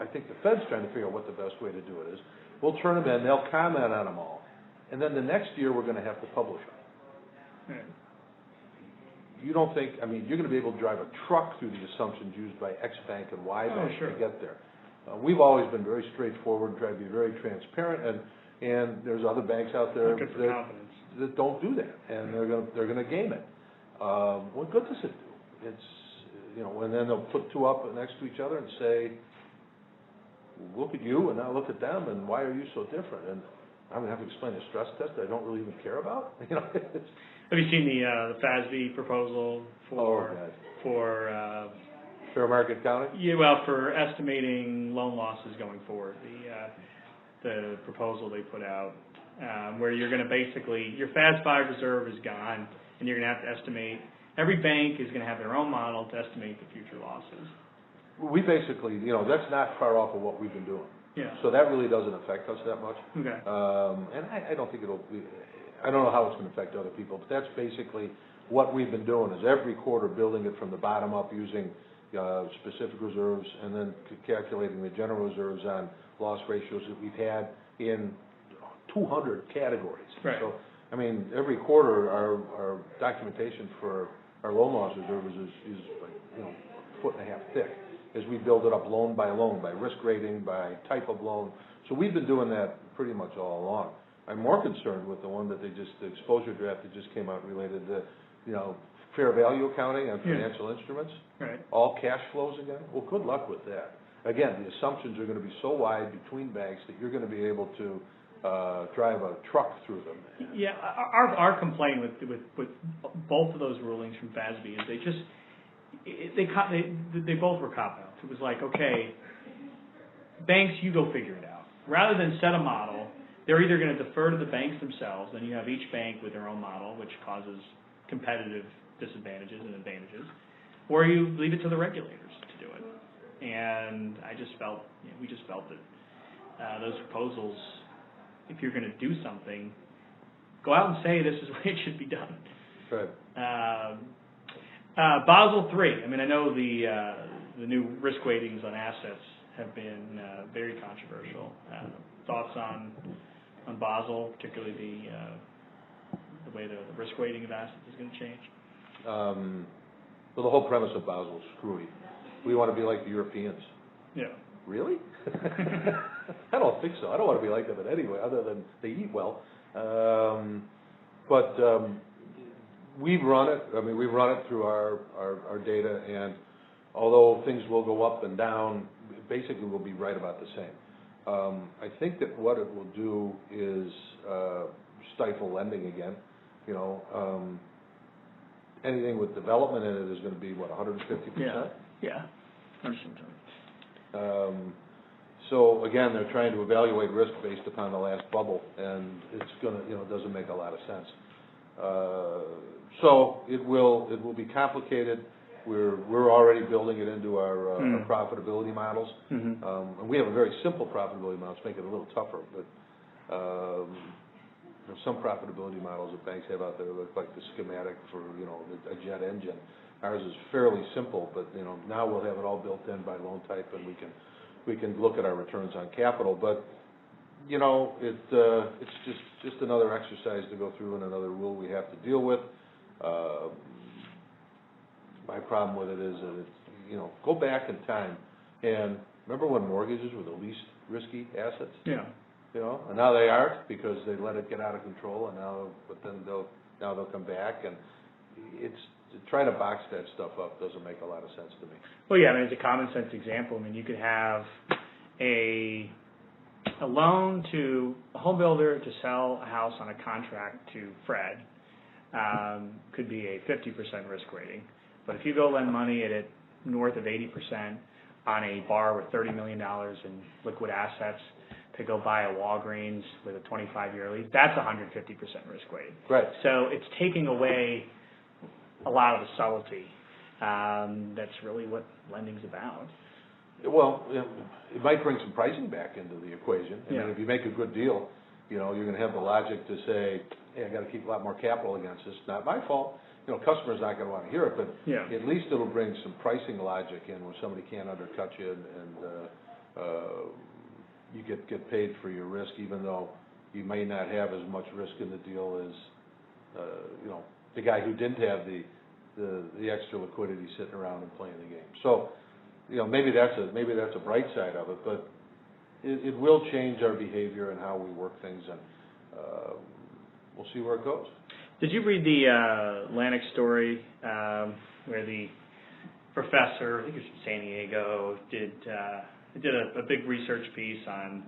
I think the Fed's trying to figure out what the best way to do it is. We'll turn them in. They'll comment on them all, and then the next year we're going to have to publish them. Right. You don't think? I mean, you're going to be able to drive a truck through the assumptions used by X bank and Y bank sure. to get there. We've always been very straightforward, try to be very transparent, and there's other banks out there that don't do that, and they're going to game it. What good does it do? It's, you know, and then they'll put 2 up next to each other and say, look at you and now look at them, and why are you so different? And I'm going to have to explain a stress test that I don't really even care about. You know, have you seen the FASB proposal for fair market accounting? Yeah, well, for estimating loan losses going forward, the proposal they put out, where you're going to basically, your FAS 5 reserve is gone, and you're going to have to estimate. Every bank is going to have their own model to estimate the future losses. We basically, you know, that's not far off of what we've been doing. Yeah. So that really doesn't affect us that much. Okay. And I don't think it'll be, I don't know how it's going to affect other people, but that's basically what we've been doing is every quarter building it from the bottom up using specific reserves and then calculating the general reserves on loss ratios that we've had in 200 categories. Right. So, I mean, every quarter our documentation for our loan loss reserves is like, you know, 1.5 feet thick as we build it up loan, by risk rating, by type of loan. So we've been doing that pretty much all along. I'm more concerned with the one that the exposure draft that just came out related to, you know, fair value accounting on financial instruments. Right. All cash flows again. Well, good luck with that. Again, the assumptions are going to be so wide between banks that you're going to be able to drive a truck through them. Yeah, our complaint with both of those rulings from FASB is they both were cop-outs. It was like, okay, banks, you go figure it out. Rather than set a model, they're either going to defer to the banks themselves, and you have each bank with their own model, which causes competitive disadvantages and advantages, or you leave it to the regulators to do it. And I just felt, we just felt that those proposals, if you're going to do something, go out and say this is the way it should be done. Right. Basel III. I mean, I know the new risk weightings on assets have been very controversial. Thoughts on Basel, particularly the way the risk weighting of assets is going to change? Well, the whole premise of Basel is screwy. We want to be like the Europeans. Yeah. Really? I don't think so. I don't want to be like them in any way, other than they eat well. But we've run it. I mean, we've run it through our data, and although things will go up and down, basically we'll be right about the same. I think that what it will do is stifle lending again. You know, anything with development in it is going to be, what, 150%? Yeah. So again, they're trying to evaluate risk based upon the last bubble, and it's gonna, you know, it doesn't make a lot of sense. So it will be complicated. We're already building it into our profitability models, and we have a very simple profitability model to make it a little tougher. But some profitability models that banks have out there look like the schematic for, you know, a jet engine. Ours is fairly simple, but, you know, now we'll have it all built in by loan type, and we can look at our returns on capital. But, you know, it's just another exercise to go through and another rule we have to deal with. My problem with it is that it's, you know, go back in time and remember when mortgages were the least risky assets? Yeah. You know, and now they aren't because they let it get out of control, and then they'll come back, and it's trying to box that stuff up doesn't make a lot of sense to me. Well, yeah, I mean, it's a common sense example. I mean, you could have a loan to a home builder to sell a house on a contract to Fred could be a 50% risk rating. But if you go lend money at it north of 80% on a borrower with $30 million in liquid assets to go buy a Walgreens with a 25-year lease, that's 150% risk rating. Right. So it's taking away a lot of the subtlety. That's really what lending's about. Well, it might bring some pricing back into the equation. I mean, if you make a good deal, you're going to have the logic to say, hey, I got to keep a lot more capital against this. Not my fault. Customer's not going to want to hear it, but at least it'll bring some pricing logic in where somebody can't undercut you and you get paid for your risk, even though you may not have as much risk in the deal as the guy who didn't have the extra liquidity sitting around and playing the game. So maybe that's a bright side of it, but it will change our behavior and how we work things, and we'll see where it goes. Did you read the Atlantic story where the professor, I think it was from San Diego, did a big research piece on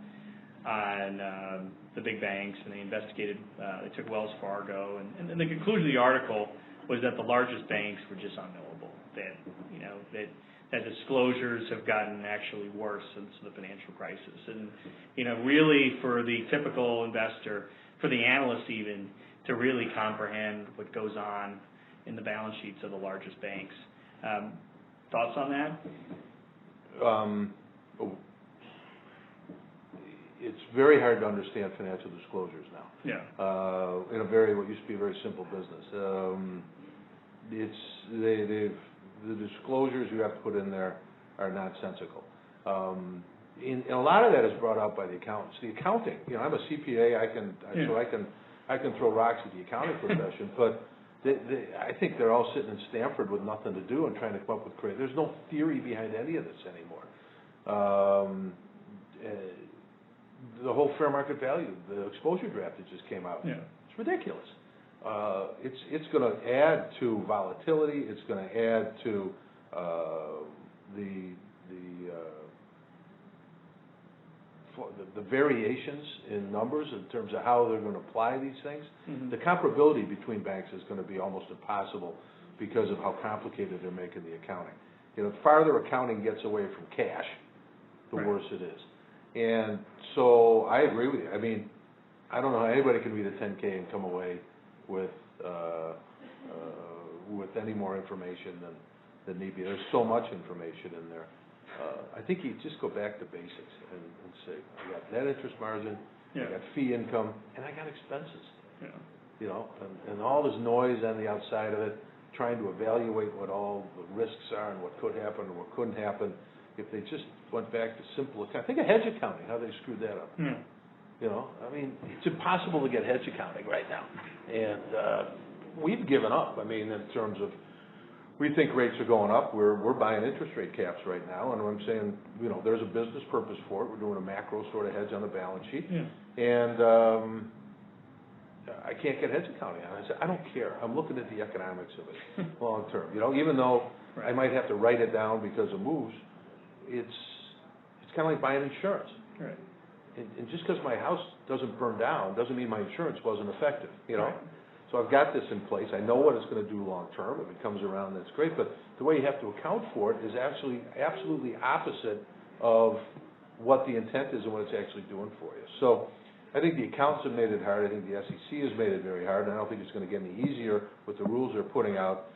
the big banks, and they investigated. They took Wells Fargo, and the conclusion of the article was that the largest banks were just unknowable. That disclosures have gotten actually worse since the financial crisis, and really for the typical investor, for the analyst even, to really comprehend what goes on in the balance sheets of the largest banks. Thoughts on that? It's very hard to understand financial disclosures now. Yeah. In what used to be a very simple business. The disclosures you have to put in there are nonsensical. And a lot of that is brought out by the accountants. The accounting, I'm a CPA, I can throw rocks at the accounting profession, but I think they're all sitting in Stanford with nothing to do and trying to come up with creative. There's no theory behind any of this anymore. The whole fair market value, the exposure draft that just came out, it's ridiculous. It's going to add to volatility. It's going to add to the variations in numbers in terms of how they're going to apply these things. Mm-hmm. The comparability between banks is going to be almost impossible because of how complicated they're making the accounting. The farther accounting gets away from cash, the worse it is. And so I agree with you. I mean, I don't know how anybody can read a 10K and come away with any more information than need be. There's so much information in there. I think you just go back to basics and say, I got net interest margin, I got fee income, and I got expenses. Yeah. And all this noise on the outside of it, trying to evaluate what all the risks are and what could happen and what couldn't happen. If they just went back to simple accounting, think of hedge accounting, how they screwed that up. I mean, it's impossible to get hedge accounting right now. And we've given up, in terms of, we think rates are going up. We're buying interest rate caps right now, and I'm saying, there's a business purpose for it. We're doing a macro sort of hedge on the balance sheet. And I can't get hedge accounting on it. I said, I don't care. I'm looking at the economics of it long term. Even though I might have to write it down because of moves, it's kind of like buying insurance. Right. And just because my house doesn't burn down doesn't mean my insurance wasn't effective. Right. So I've got this in place. I know what it's going to do long term. If it comes around, that's great. But the way you have to account for it is actually absolutely opposite of what the intent is and what it's actually doing for you. So I think the accountants have made it hard. I think the SEC has made it very hard. And I don't think it's going to get any easier with the rules they're putting out.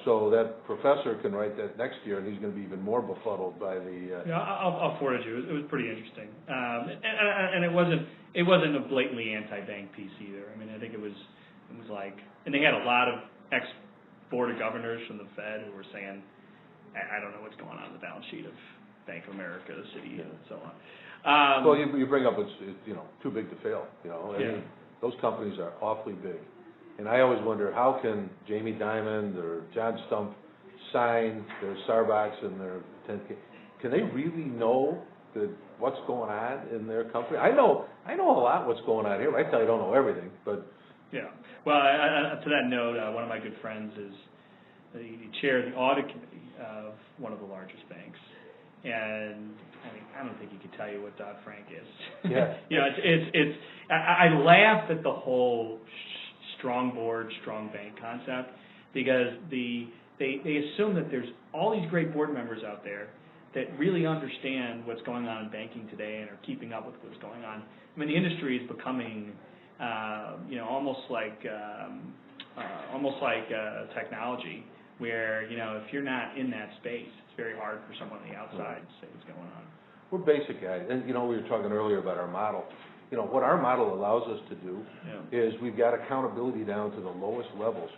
So that professor can write that next year, and he's going to be even more befuddled by the. I'll forward it to you. It was pretty interesting, and it wasn't a blatantly anti-bank piece either. I think it was like, and they had a lot of ex-board of governors from the Fed who were saying, I don't know what's going on in the balance sheet of Bank of America, the city, and so on. Well, you bring up it's too big to fail. I mean, those companies are awfully big. And I always wonder, how can Jamie Dimon or John Stump sign their Starbucks and their 10K? Can they really know what's going on in their company? I know a lot what's going on here. I tell you, I don't know everything, but yeah. Well, to that note, one of my good friends is the chair of the audit committee of one of the largest banks, and I don't think he could tell you what Dodd-Frank is. Yeah. I laugh at the whole strong board, strong bank concept because they assume that there's all these great board members out there that really understand what's going on in banking today and are keeping up with what's going on. I mean, the industry is becoming, almost like technology, where if you're not in that space, it's very hard for someone on the outside to say what's going on. We're basic guys, and we were talking earlier about our model. What our model allows us to do is we've got accountability down to the lowest levels,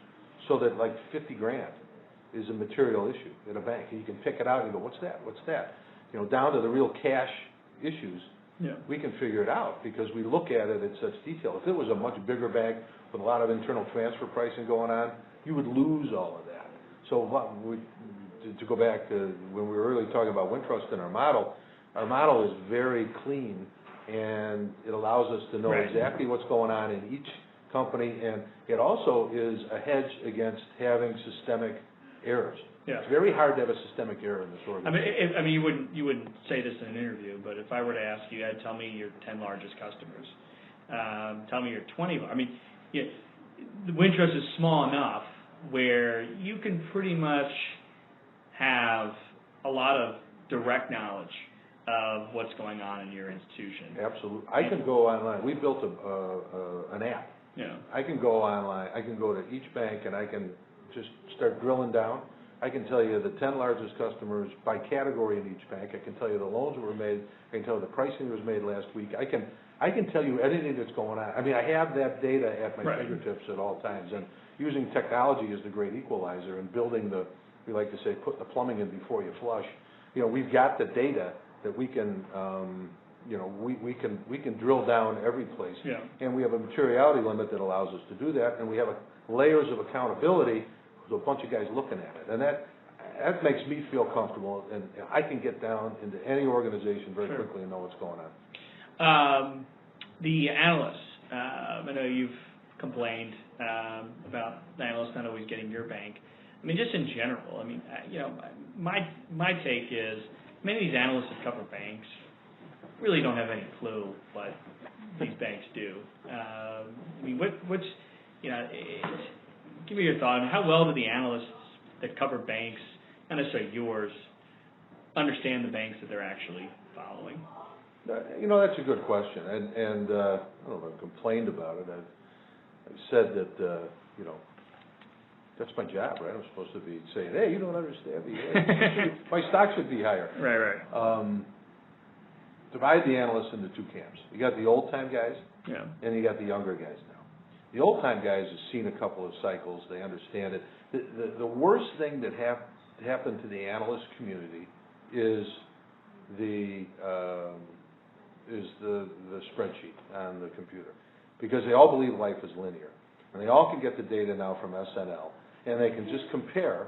so that like 50 grand is a material issue in a bank. And you can pick it out and go, what's that? What's that? Down to the real cash issues, we can figure it out because we look at it in such detail. If it was a much bigger bank with a lot of internal transfer pricing going on, you would lose all of that. So to go back to when we were really talking about Wintrust and our model is very clean, and it allows us to know exactly what's going on in each company, and it also is a hedge against having systemic errors. Yeah. It's very hard to have a systemic error in this organization. You wouldn't say this in an interview, but if I were to ask you, Ed, tell me your 10 largest customers. Tell me your 20. The Wintrust is small enough where you can pretty much have a lot of direct knowledge of what's going on in your institution. Absolutely. I can go online. We built an app. Yeah. I can go online. I can go to each bank and I can just start drilling down. I can tell you the 10 largest customers by category in each bank. I can tell you the loans that were made. I can tell you the pricing that was made last week. I can tell you anything that's going on. I have that data at my fingertips at all times. And using technology is the great equalizer, and building we like to say, put the plumbing in before you flush. We've got the data that we can, we can drill down every place. Yeah. And we have a materiality limit that allows us to do that, and we have layers of accountability with a bunch of guys looking at it. And that makes me feel comfortable, and I can get down into any organization very quickly and know what's going on. The analysts, I know you've complained about the analysts not always getting your bank. Just in general, my take is many of these analysts that cover banks really don't have any clue what these banks do. Give me your thought on how well do the analysts that cover banks, not necessarily yours, understand the banks that they're actually following? That's a good question, and I don't know if I've complained about it. I've said that, that's my job, right? I'm supposed to be saying, hey, you don't understand me. My stock should be higher. Right. Divide the analysts into two camps. You got the old-time guys, and you got the younger guys now. The old-time guys have seen a couple of cycles. They understand it. The worst thing that happened to the analyst community is the spreadsheet on the computer, because they all believe life is linear, and they all can get the data now from SNL, and they can just compare,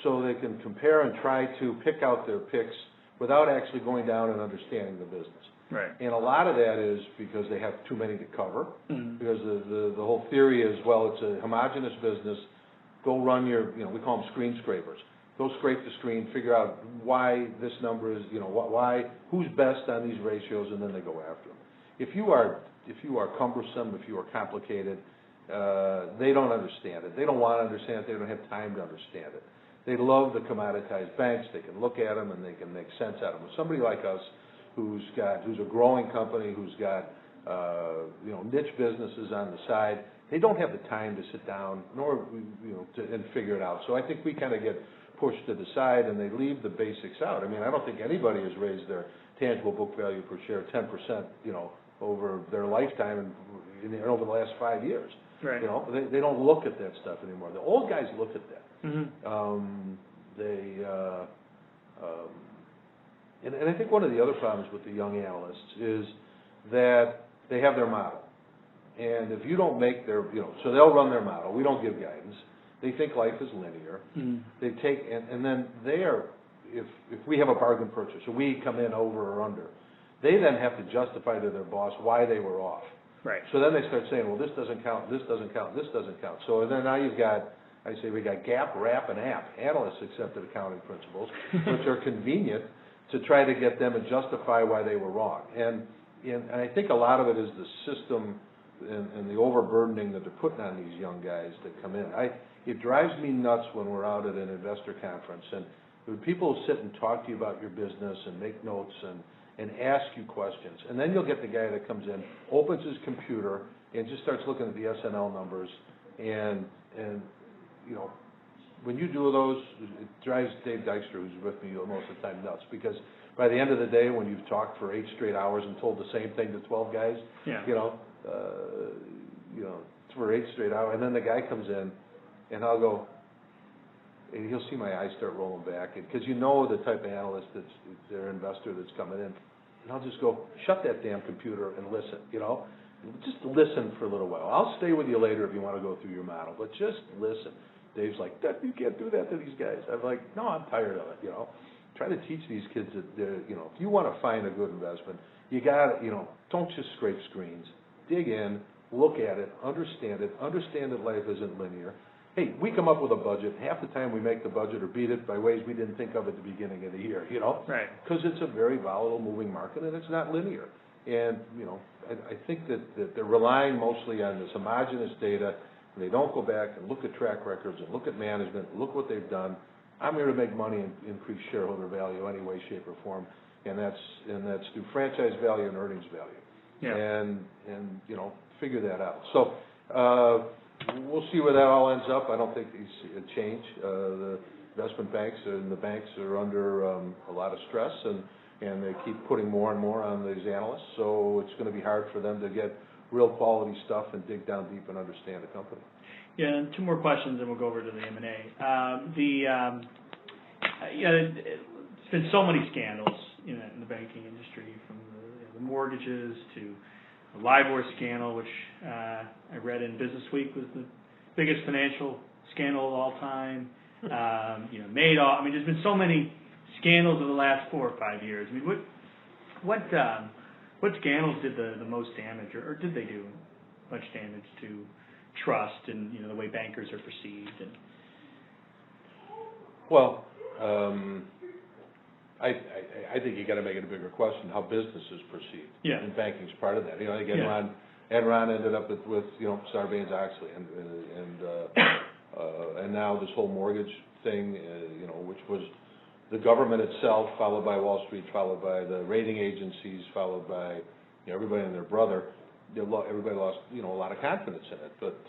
so they can compare and try to pick out their picks without actually going down and understanding the business. Right. And a lot of that is because they have too many to cover, because the whole theory is, well, it's a homogeneous business. Go run your, we call them screen scrapers. Go scrape the screen, figure out why this number is, who's best on these ratios, and then they go after them. If you are cumbersome, if you are complicated, they don't understand it. They don't want to understand it. They don't have time to understand it. They love the commoditized banks. They can look at them and they can make sense out of them. Somebody like us, who's a growing company, who's got niche businesses on the side, they don't have the time to sit down and figure it out. So I think we kind of get pushed to the side, and they leave the basics out. I don't think anybody has raised their tangible book value per share 10%, over their lifetime and over the last 5 years. Right. They don't look at that stuff anymore. The old guys look at that. And I think one of the other problems with the young analysts is that they have their model. And if you don't make their, so they'll run their model. We don't give guidance. They think life is linear. They take, and then if we have a bargain purchase, or we come in over or under, they then have to justify to their boss why they were off. Right. So then they start saying, well, this doesn't count, this doesn't count, this doesn't count. So then now you've got, we got GAAP, RAP, and AP, analysts accepted accounting principles, which are convenient to try to get them and justify why they were wrong. And I think a lot of it is the system and the overburdening that they're putting on these young guys that come in. It drives me nuts when we're out at an investor conference and when people sit and talk to you about your business and make notes and ask you questions. And then you'll get the guy that comes in, opens his computer, and just starts looking at the S&L numbers. And you know, when you do those, it drives Dave Dykstra, who's with me most of the time, nuts. Because by the end of the day, when you've talked for 8 straight hours and told the same thing to 12 guys, you know, for 8 straight hours, and then the guy comes in, and I'll go, and he'll see my eyes start rolling back, because you know the type of analyst that's their investor that's coming in, and I'll just go, shut that damn computer and listen, you know, just listen for a little while. I'll stay with you later if you want to go through your model, but just listen. Dave's like, you can't do that to these guys. I'm like, no, I'm tired of it, you know. Try to teach these kids that they're, you know, if you want to find a good investment, you got to, you know, don't just scrape screens. Dig in, look at it, understand that life isn't linear. Hey, we come up with a budget. Half the time we make the budget or beat it by ways we didn't think of at the beginning of the year, you know? Right. Because it's a very volatile moving market and it's not linear. And, you know, I think that they're relying mostly on this homogeneous data, and they don't go back and look at track records and look at management, look what they've done. I'm here to make money and increase shareholder value any way, shape, or form, and that's through franchise value and earnings value. Yeah. And you know, figure that out. So we'll see where that all ends up. I don't think these change. The investment banks and the banks are under a lot of stress, and they keep putting more and more on these analysts. So it's going to be hard for them to get real quality stuff and dig down deep and understand the company. Yeah, and 2 more questions, and we'll go over to the M&A. You know, it's been so many scandals, you know, in the banking industry, from the mortgages to the LIBOR scandal, which I read in Business Week was the biggest financial scandal of all time. You know, Madoff. I mean, there's been so many scandals in the last 4 or 5 years. I mean, what scandals did the most damage, or did they do much damage to trust and, you know, the way bankers are perceived? And well, I think you got to make it a bigger question how business is perceived. Yeah. And banking's part of that. You know, like Enron ended up with you know, Sarbanes-Oxley and now this whole mortgage thing, you know, which was the government itself, followed by Wall Street, followed by the rating agencies, followed by, you know, everybody and their brother. Everybody lost, you know, a lot of confidence in it. But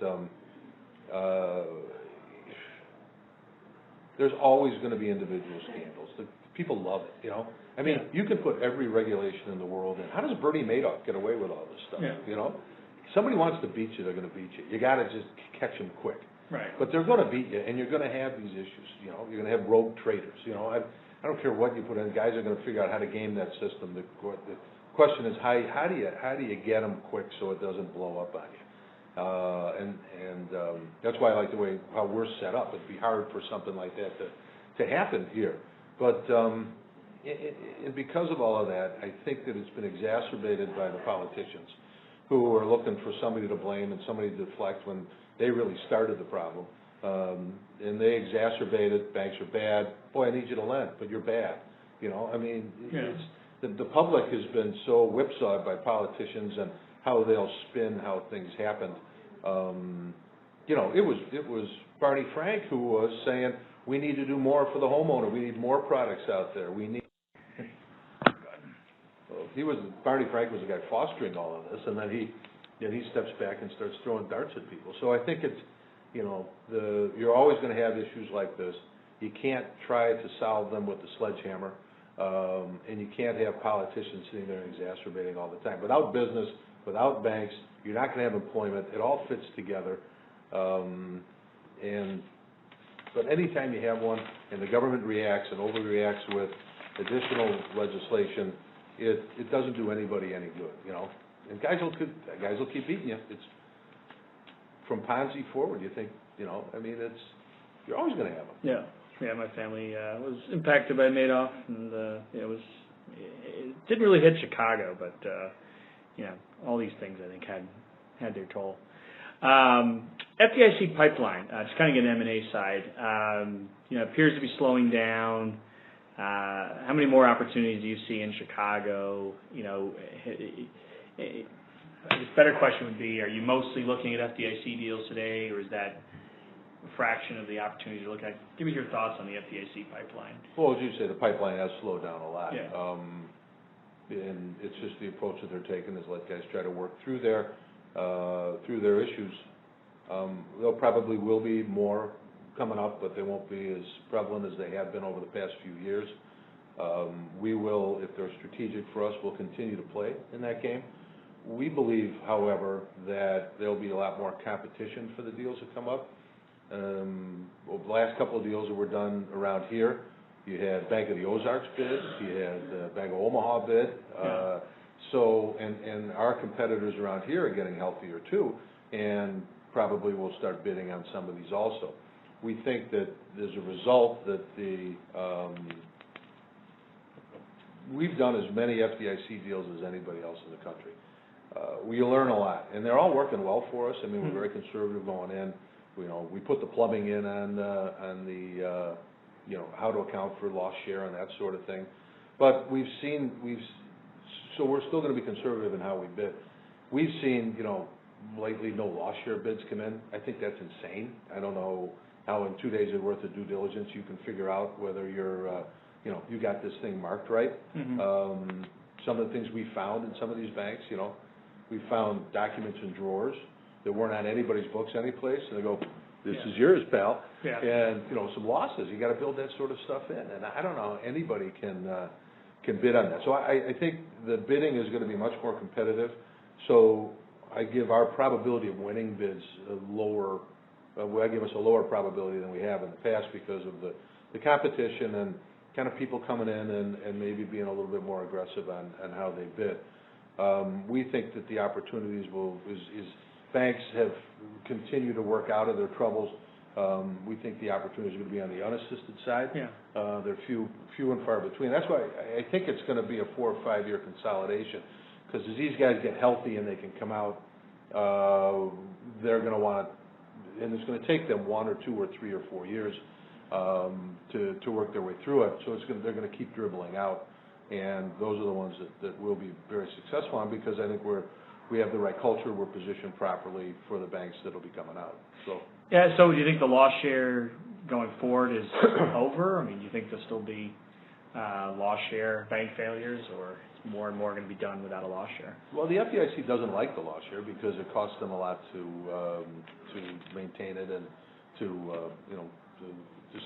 there's always going to be individual scandals. People love it, you know. I mean, you can put every regulation in the world in. How does Bernie Madoff get away with all this stuff? Yeah. You know, somebody wants to beat you, they're going to beat you. You got to just catch them quick. right. But they're going to beat you, and you're going to have these issues. You know, you're going to have rogue traders. You know, I don't care what you put in. Guys are going to figure out how to game that system. The question is how do you get them quick so it doesn't blow up on you? That's why I like the way how we're set up. It'd be hard for something like that to happen here. But because of all of that, I think that it's been exacerbated by the politicians who are looking for somebody to blame and somebody to deflect when they really started the problem. And they exacerbated, banks are bad. Boy, I need you to lend, but you're bad. You know, I mean, the public has been so whipsawed by politicians and how they'll spin how things happened. You know, it was Barney Frank who was saying, we need to do more for the homeowner. We need more products out there. We need. Barney Frank was the guy fostering all of this, and then he steps back and starts throwing darts at people. So I think it's, you know, you're always going to have issues like this. You can't try to solve them with the sledgehammer, and you can't have politicians sitting there and exacerbating all the time. Without business, without banks, you're not going to have employment. It all fits together, But anytime you have one and the government reacts and overreacts with additional legislation, it doesn't do anybody any good, you know. And guys will keep beating you. It's from Ponzi forward. You think, you know, I mean, you're always going to have them. Yeah. My family was impacted by Madoff, and it didn't really hit Chicago, but you know, all these things I think had their toll. FDIC pipeline, just kind of get an M&A side, you know, appears to be slowing down. How many more opportunities do you see in Chicago? You know, I guess better question would be, are you mostly looking at FDIC deals today, or is that a fraction of the opportunities you're looking at? Give me your thoughts on the FDIC pipeline. Well, as you say, the pipeline has slowed down a lot. Yeah. And it's just the approach that they're taking is let guys try to work through their issues. There probably will be more coming up, but they won't be as prevalent as they have been over the past few years. We will, if they're strategic for us, we'll continue to play in that game. We believe, however, that there'll be a lot more competition for the deals that come up. Well, the last couple of deals that were done around here, you had Bank of the Ozarks bid, you had Bank of Omaha bid. And our competitors around here are getting healthier too, and probably will start bidding on some of these also. We think that as a result that we've done as many FDIC deals as anybody else in the country. We learn a lot, and they're all working well for us. I mean, we're very conservative going in. You know, we put the plumbing in on the you know, how to account for loss share and that sort of thing. But so we're still going to be conservative in how we bid. We've seen, you know, lately no loss share bids come in. I think that's insane. I don't know how in 2 days worth of due diligence you can figure out whether you're, you know, you got this thing marked right. Some of the things we found in some of these banks, you know, we found documents in drawers that weren't on anybody's books anyplace, and they go, this is yours, pal. Yeah. And, you know, some losses. You got to build that sort of stuff in. And I don't know how anybody can bid on that. So I think the bidding is going to be much more competitive. So I give our probability of winning bids a lower, I give us a lower probability than we have in the past because of the competition and kind of people coming in and maybe being a little bit more aggressive on how they bid. We think that the opportunities is banks have continued to work out of their troubles. We think the opportunities are going to be on the unassisted side. Yeah. They're few and far between. That's why I think it's going to be a 4 or 5 year consolidation, because as these guys get healthy and they can come out, they're going to want, and it's going to take them 1 or 2 or 3 or 4 years to work their way through it. So they're going to keep dribbling out, and those are the ones that we'll be very successful on, because I think we have the right culture, we're positioned properly for the banks that'll be coming out. So. Yeah, so do you think the loss share going forward is over? I mean, do you think there'll still be loss share bank failures, or is more and more going to be done without a loss share? Well, the FDIC doesn't like the loss share because it costs them a lot to maintain it and to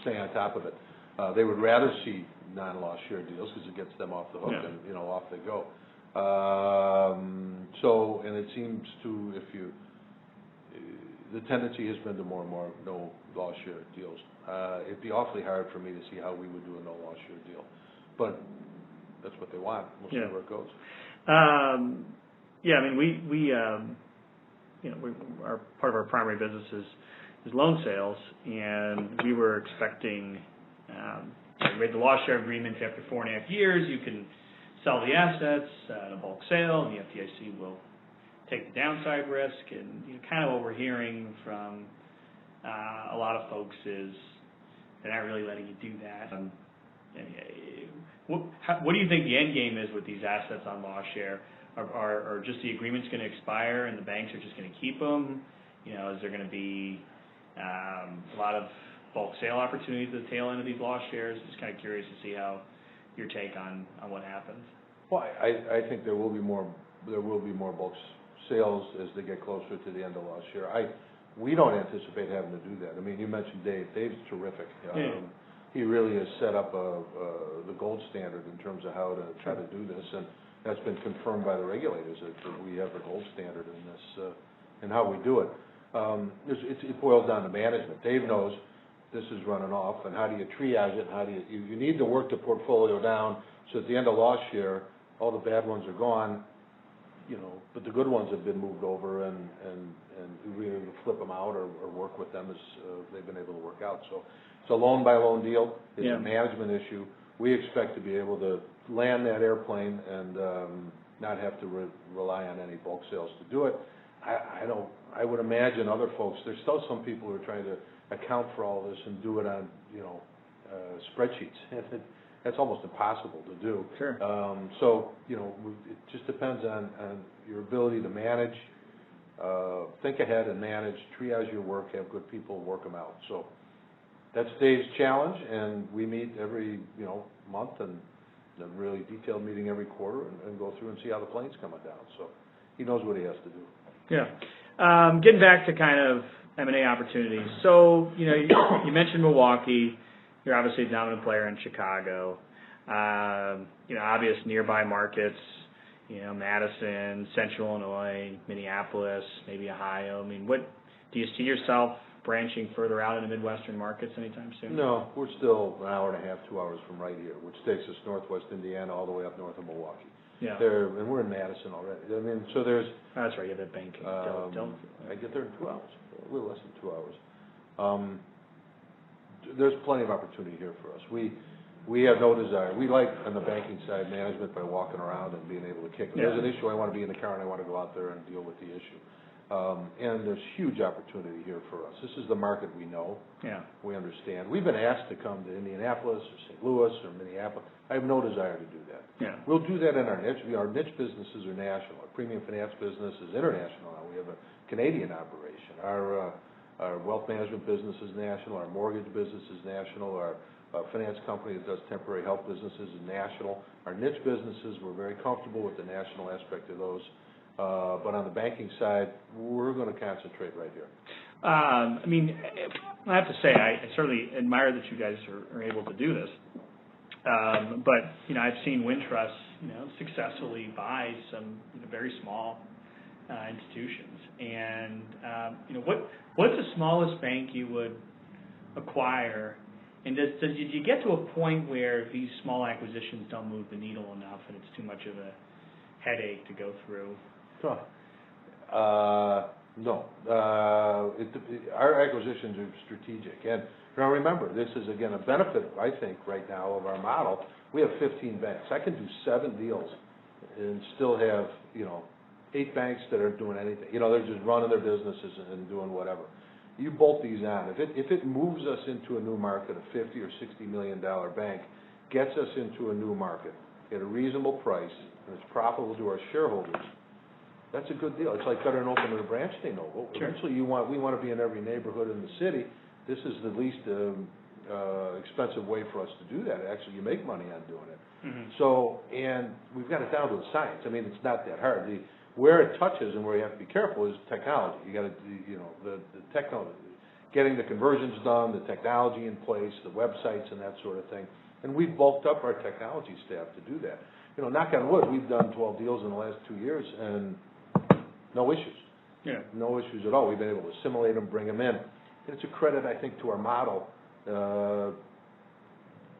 stay on top of it. They would rather see non-loss share deals because it gets them off the hook, and off they go. And it seems to, the tendency has been to more and more no loss share deals. It'd be awfully hard for me to see how we would do a no loss share deal, but that's what they want. We'll see where it goes. I mean, we our part of our primary business is loan sales, and we were expecting, we had the loss share agreement after 4.5 years. You can sell the assets at a bulk sale, and the FDIC will take the downside risk. And kind of what we're hearing from a lot of folks is they're not really letting you do that. What do you think the end game is with these assets on loss share? Are just the agreements going to expire and the banks are just going to keep them? Is there going to be a lot of bulk sale opportunities at the tail end of these loss shares? Just kind of curious to see how your take on what happens. Well, I think there will be more bulk sales as they get closer to the end of loss share. We don't anticipate having to do that. I mean, you mentioned Dave. Dave's terrific. He really has set up the gold standard in terms of how to try to do this, and that's been confirmed by the regulators that we have the gold standard in this and how we do it. It boils down to management. Dave knows this is running off, and how do you triage it? How do you need to work the portfolio down so at the end of loss share, all the bad ones are gone, but the good ones have been moved over, and we either flip them out or work with them as they've been able to work out. So it's a loan by loan deal. It's a management issue. We expect to be able to land that airplane and not have to rely on any bulk sales to do it. I would imagine other folks, there's still some people who are trying to account for all this and do it on, spreadsheets. That's almost impossible to do. Sure. So, it just depends on your ability to manage, think ahead and manage, triage your work, have good people, work them out. So that's Dave's challenge, and we meet every, month and a really detailed meeting every quarter and go through and see how the plane's coming down. So he knows what he has to do. Yeah. Getting back to kind of M&A opportunities. So, you mentioned Milwaukee. You're obviously a dominant player in Chicago. Obvious nearby markets, Madison, Central Illinois, Minneapolis, maybe Ohio. I mean, what do you see yourself branching further out into Midwestern markets anytime soon? No, we're still an hour and a half, 2 hours from right here, which takes us northwest Indiana all the way up north of Milwaukee. Yeah. And we're in Madison already. I mean, so there's... That's right, you have that banking. I get there in 2 hours, a little less than 2 hours. There's plenty of opportunity here for us. We have no desire. We like, on the banking side, management by walking around and being able to kick. If there's an issue, I want to be in the car and I want to go out there and deal with the issue. And there's huge opportunity here for us. This is the market we know. Yeah. We understand. We've been asked to come to Indianapolis or St. Louis or Minneapolis. I have no desire to do that. Yeah. We'll do that in our niche. Our niche businesses are national. Our premium finance business is international now. We have a Canadian operation. Our wealth management business is national. Our mortgage business is national. Our finance company that does temporary help businesses is national. Our niche businesses, we're very comfortable with the national aspect of those. But on the banking side, we're going to concentrate right here. I have to say, I certainly admire that you guys are able to do this. But, I've seen Wintrust, successfully buy some very small institutions. And, what's the smallest bank you would acquire? And do you get to a point where these small acquisitions don't move the needle enough and it's too much of a headache to go through? No. Our acquisitions are strategic. And now remember, this is, again, a benefit, I think, right now of our model. We have 15 banks. I can do 7 deals and still have, 8 banks that are doing anything. They're just running their businesses and doing whatever. You bolt these on. If it moves us into a new market, a $50 or $60 million bank, gets us into a new market at a reasonable price, and it's profitable to our shareholders, that's a good deal. It's like cutting open a branch de novo. Sure. Eventually, we want to be in every neighborhood in the city. This is the least expensive way for us to do that. Actually, you make money on doing it. Mm-hmm. So, and we've got it down to a science. It's not that hard. Where it touches and where you have to be careful is technology. You got to, the technology, getting the conversions done, the technology in place, the websites and that sort of thing. And we've bulked up our technology staff to do that. Knock on wood, we've done 12 deals in the last 2 years and no issues. Yeah. No issues at all. We've been able to assimilate them, bring them in. And it's a credit, I think, to our model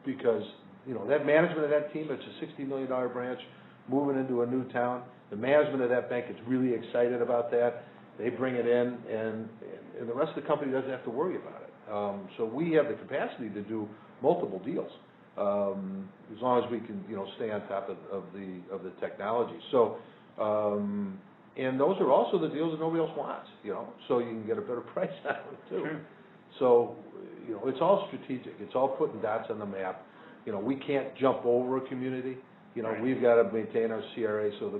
because, that management of that team, it's a $60 million branch moving into a new town. The management of that bank is really excited about that. They bring it in, and the rest of the company doesn't have to worry about it. So we have the capacity to do multiple deals as long as we can, stay on top of the technology. So, and those are also the deals that nobody else wants, so you can get a better price on them too. Sure. So, it's all strategic. It's all putting dots on the map. We can't jump over a community. Right. We've got to maintain our CRA, so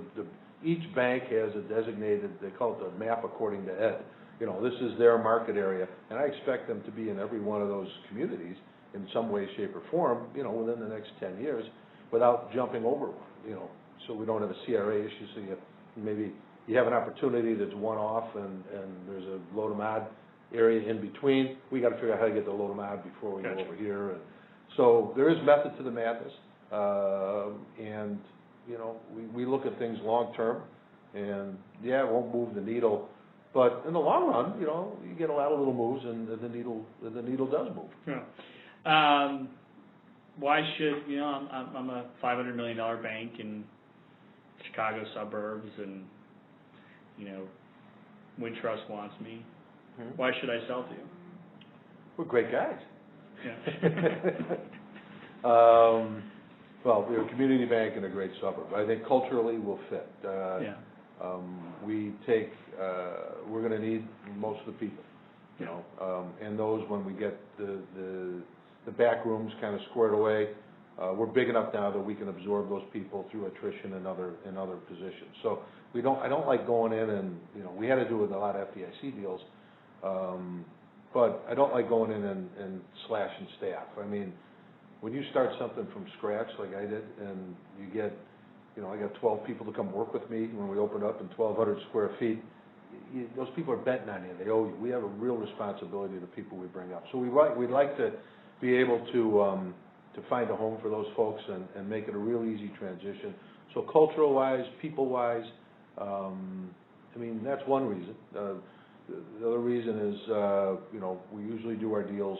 each bank has a designated, they call it the map according to Ed. This is their market area, and I expect them to be in every one of those communities in some way, shape, or form, within the next 10 years without jumping over one, so we don't have a CRA issue, so maybe you have an opportunity that's one-off and there's a low-to-mod area in between. We got to figure out how to get the low-to-mod before we go over here. And so there is method to the madness. And, we look at things long-term, and, it won't move the needle. But in the long run, you get a lot of little moves, and the needle does move. Yeah. Why should, I'm a $500 million bank in Chicago suburbs, and, Wintrust wants me. Mm-hmm. Why should I sell to you? We're great guys. Yeah. Well, we're a community bank in a great suburb. I think culturally we'll fit. We're going to need most of the people, and those, when we get the back rooms kind of squared away, We're big enough now that we can absorb those people through attrition and other positions. So I don't like going in and, we had to do with a lot of FDIC deals, but I don't like going in and slashing staff. I mean, when you start something from scratch like I did, and you get, I got 12 people to come work with me when we opened up in 1,200 square feet, those people are betting on you. They owe you. We have a real responsibility to the people we bring up. So we'd like to be able to find a home for those folks and make it a real easy transition. So cultural-wise, people-wise, that's one reason. The other reason is, we usually do our deals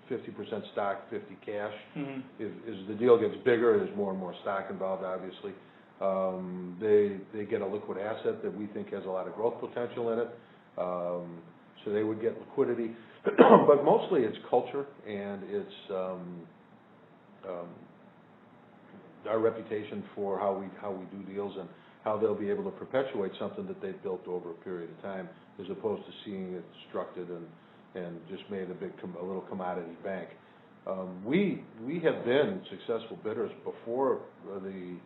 50% stock, 50 cash. Mm-hmm. As the deal gets bigger, there's more and more stock involved, obviously. They get a liquid asset that we think has a lot of growth potential in it, so they would get liquidity. But mostly it's culture and it's our reputation for how we do deals and how they'll be able to perpetuate something that they've built over a period of time, as opposed to seeing it destructed and just made a little commodity bank. We have been successful bidders before the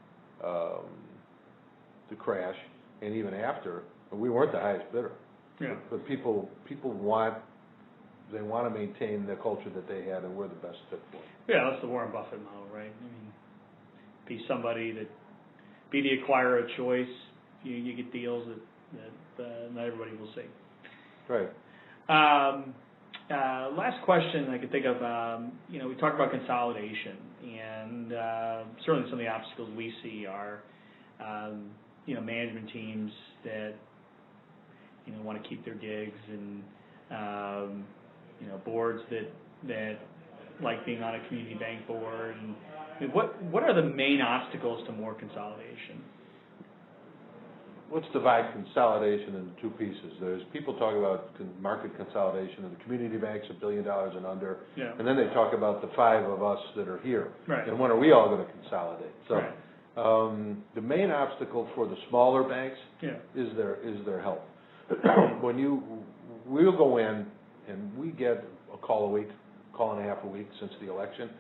crash and even after. We weren't the highest bidder. Yeah. But people want to maintain the culture that they had, and we're the best fit for it. Yeah, that's the Warren Buffett model, right? Be somebody that be the acquirer of choice. You get deals that not everybody will see. Right. Last question I could think of, we talked about consolidation, and certainly some of the obstacles we see are, management teams that, want to keep their gigs, and, boards that like being on a community bank board. And what are the main obstacles to more consolidation? Let's divide consolidation into two pieces. There's people talk about market consolidation, and the community banks $1 billion and under, yeah. And then they talk about the 5 of us that are here. Right. And when are we all going to consolidate? So, right. The main obstacle for the smaller banks, yeah. is their health. We'll go in and we get a call a week, call and a half a week since the election,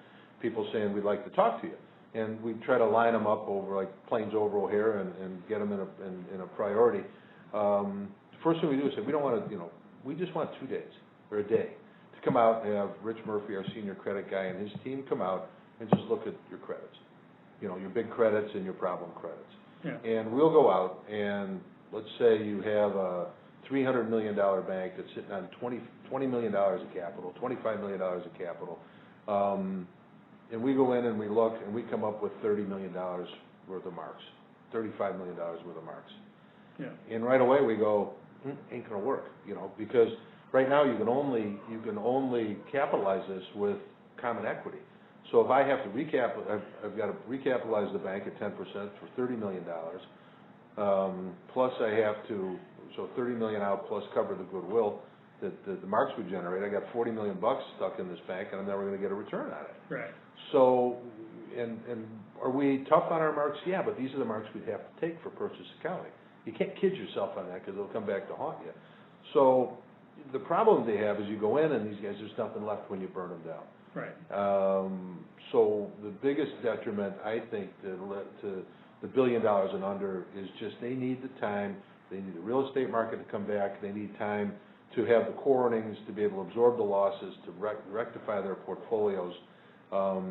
people saying we'd like to talk to you. And we try to line them up over like planes over O'Hare and get them in a priority. The first thing we do is say we don't want to, we just want 2 days or a day to come out and have Rich Murphy, our senior credit guy, and his team come out and just look at your credits, your big credits and your problem credits. Yeah. And we'll go out and let's say you have a $300 million bank that's sitting on $20 million of capital, $25 million of capital. And we go in and we look and we come up with $30 million worth of marks, $35 million worth of marks. Yeah. And right away we go, ain't gonna work, because right now you can only capitalize this with common equity. So if I have to I've got to recapitalize the bank at 10% for $30 million. Plus I have to, so $30 million out plus cover the goodwill that the marks would generate. I got $40 million stuck in this bank, and I'm never going to get a return on it. Right. So, and are we tough on our marks? Yeah, but these are the marks we'd have to take for purchase accounting. You can't kid yourself on that because it'll come back to haunt you. So the problem they have is you go in and these guys, there's nothing left when you burn them down. Right. So the biggest detriment, I think, to the $1 billion and under is just they need the time. They need the real estate market to come back. They need time to have the core earnings to be able to absorb the losses, to rectify their portfolios, so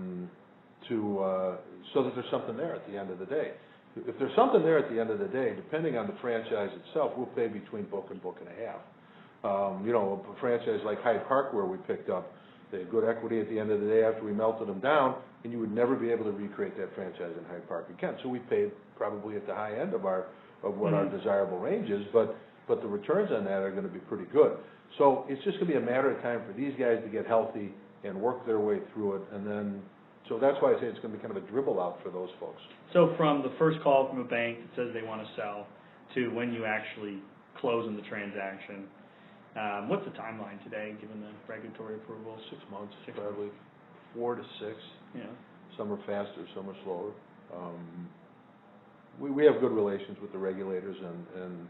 that there's something there at the end of the day. If there's something there at the end of the day, depending on the franchise itself, we'll pay between book and book and a half. A franchise like Hyde Park where we picked up, they had good equity at the end of the day after we melted them down, and you would never be able to recreate that franchise in Hyde Park again. So we paid probably at the high end of what our desirable range is, but the returns on that are going to be pretty good. So it's just going to be a matter of time for these guys to get healthy and work their way through it, and then, so that's why I say it's going to be kind of a dribble out for those folks. So from the first call from a bank that says they want to sell to when you actually close on the transaction, what's the timeline today given the regulatory approval? 6 months, probably 4 to 6. Yeah. Some are faster, some are slower. We have good relations with the regulators, and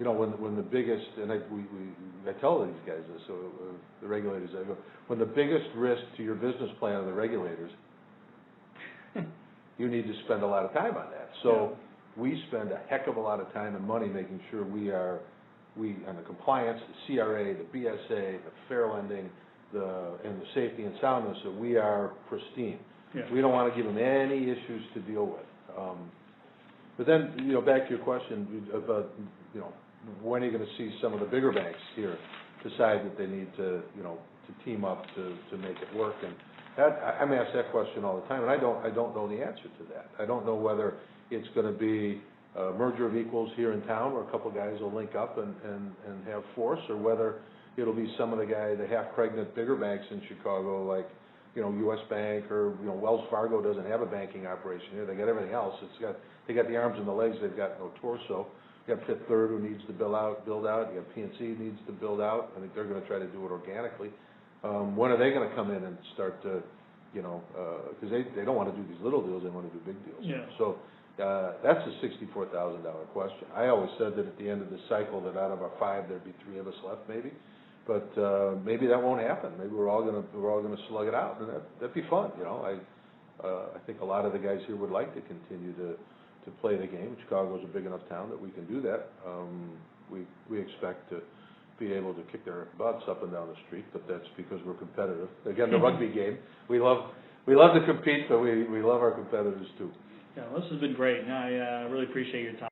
you know, when the biggest, and I tell these guys this, so the regulators, I go, when the biggest risk to your business plan are the regulators, you need to spend a lot of time on that. So we spend a heck of a lot of time and money making sure we on the compliance, the CRA, the BSA, the fair lending, and the safety and soundness, that we are pristine. Yeah. We don't want to give them any issues to deal with. But then, you know, back to your question about, you know, when are you going to see some of the bigger banks here decide that they need to, you know, to team up to make it work? And I'm asked that question all the time, and I don't know the answer to that. I don't know whether it's going to be a merger of equals here in town, where a couple guys will link up and have force, or whether it'll be some of the half-pregnant bigger banks in Chicago, like, you know, U.S. Bank, or, you know, Wells Fargo doesn't have a banking operation here. They got everything else. They got the arms and the legs. They've got no torso. You got Fifth Third, who needs to build out. You got PNC needs to build out. I think they're going to try to do it organically. When are they going to come in and start to, you know, because they don't want to do these little deals. They want to do big deals. Yeah. So that's a $64,000 question. I always said that at the end of the cycle, that out of our 5, there'd be 3 of us left, maybe. But maybe that won't happen. Maybe we're all gonna slug it out, and that'd be fun. You know, I think a lot of the guys here would like to continue to play the game. Chicago's a big enough town that we can do that. We expect to be able to kick their butts up and down the street, but that's because we're competitive. Again, the rugby game, we love to compete, but we love our competitors too. Yeah, well, this has been great, and I really appreciate your time.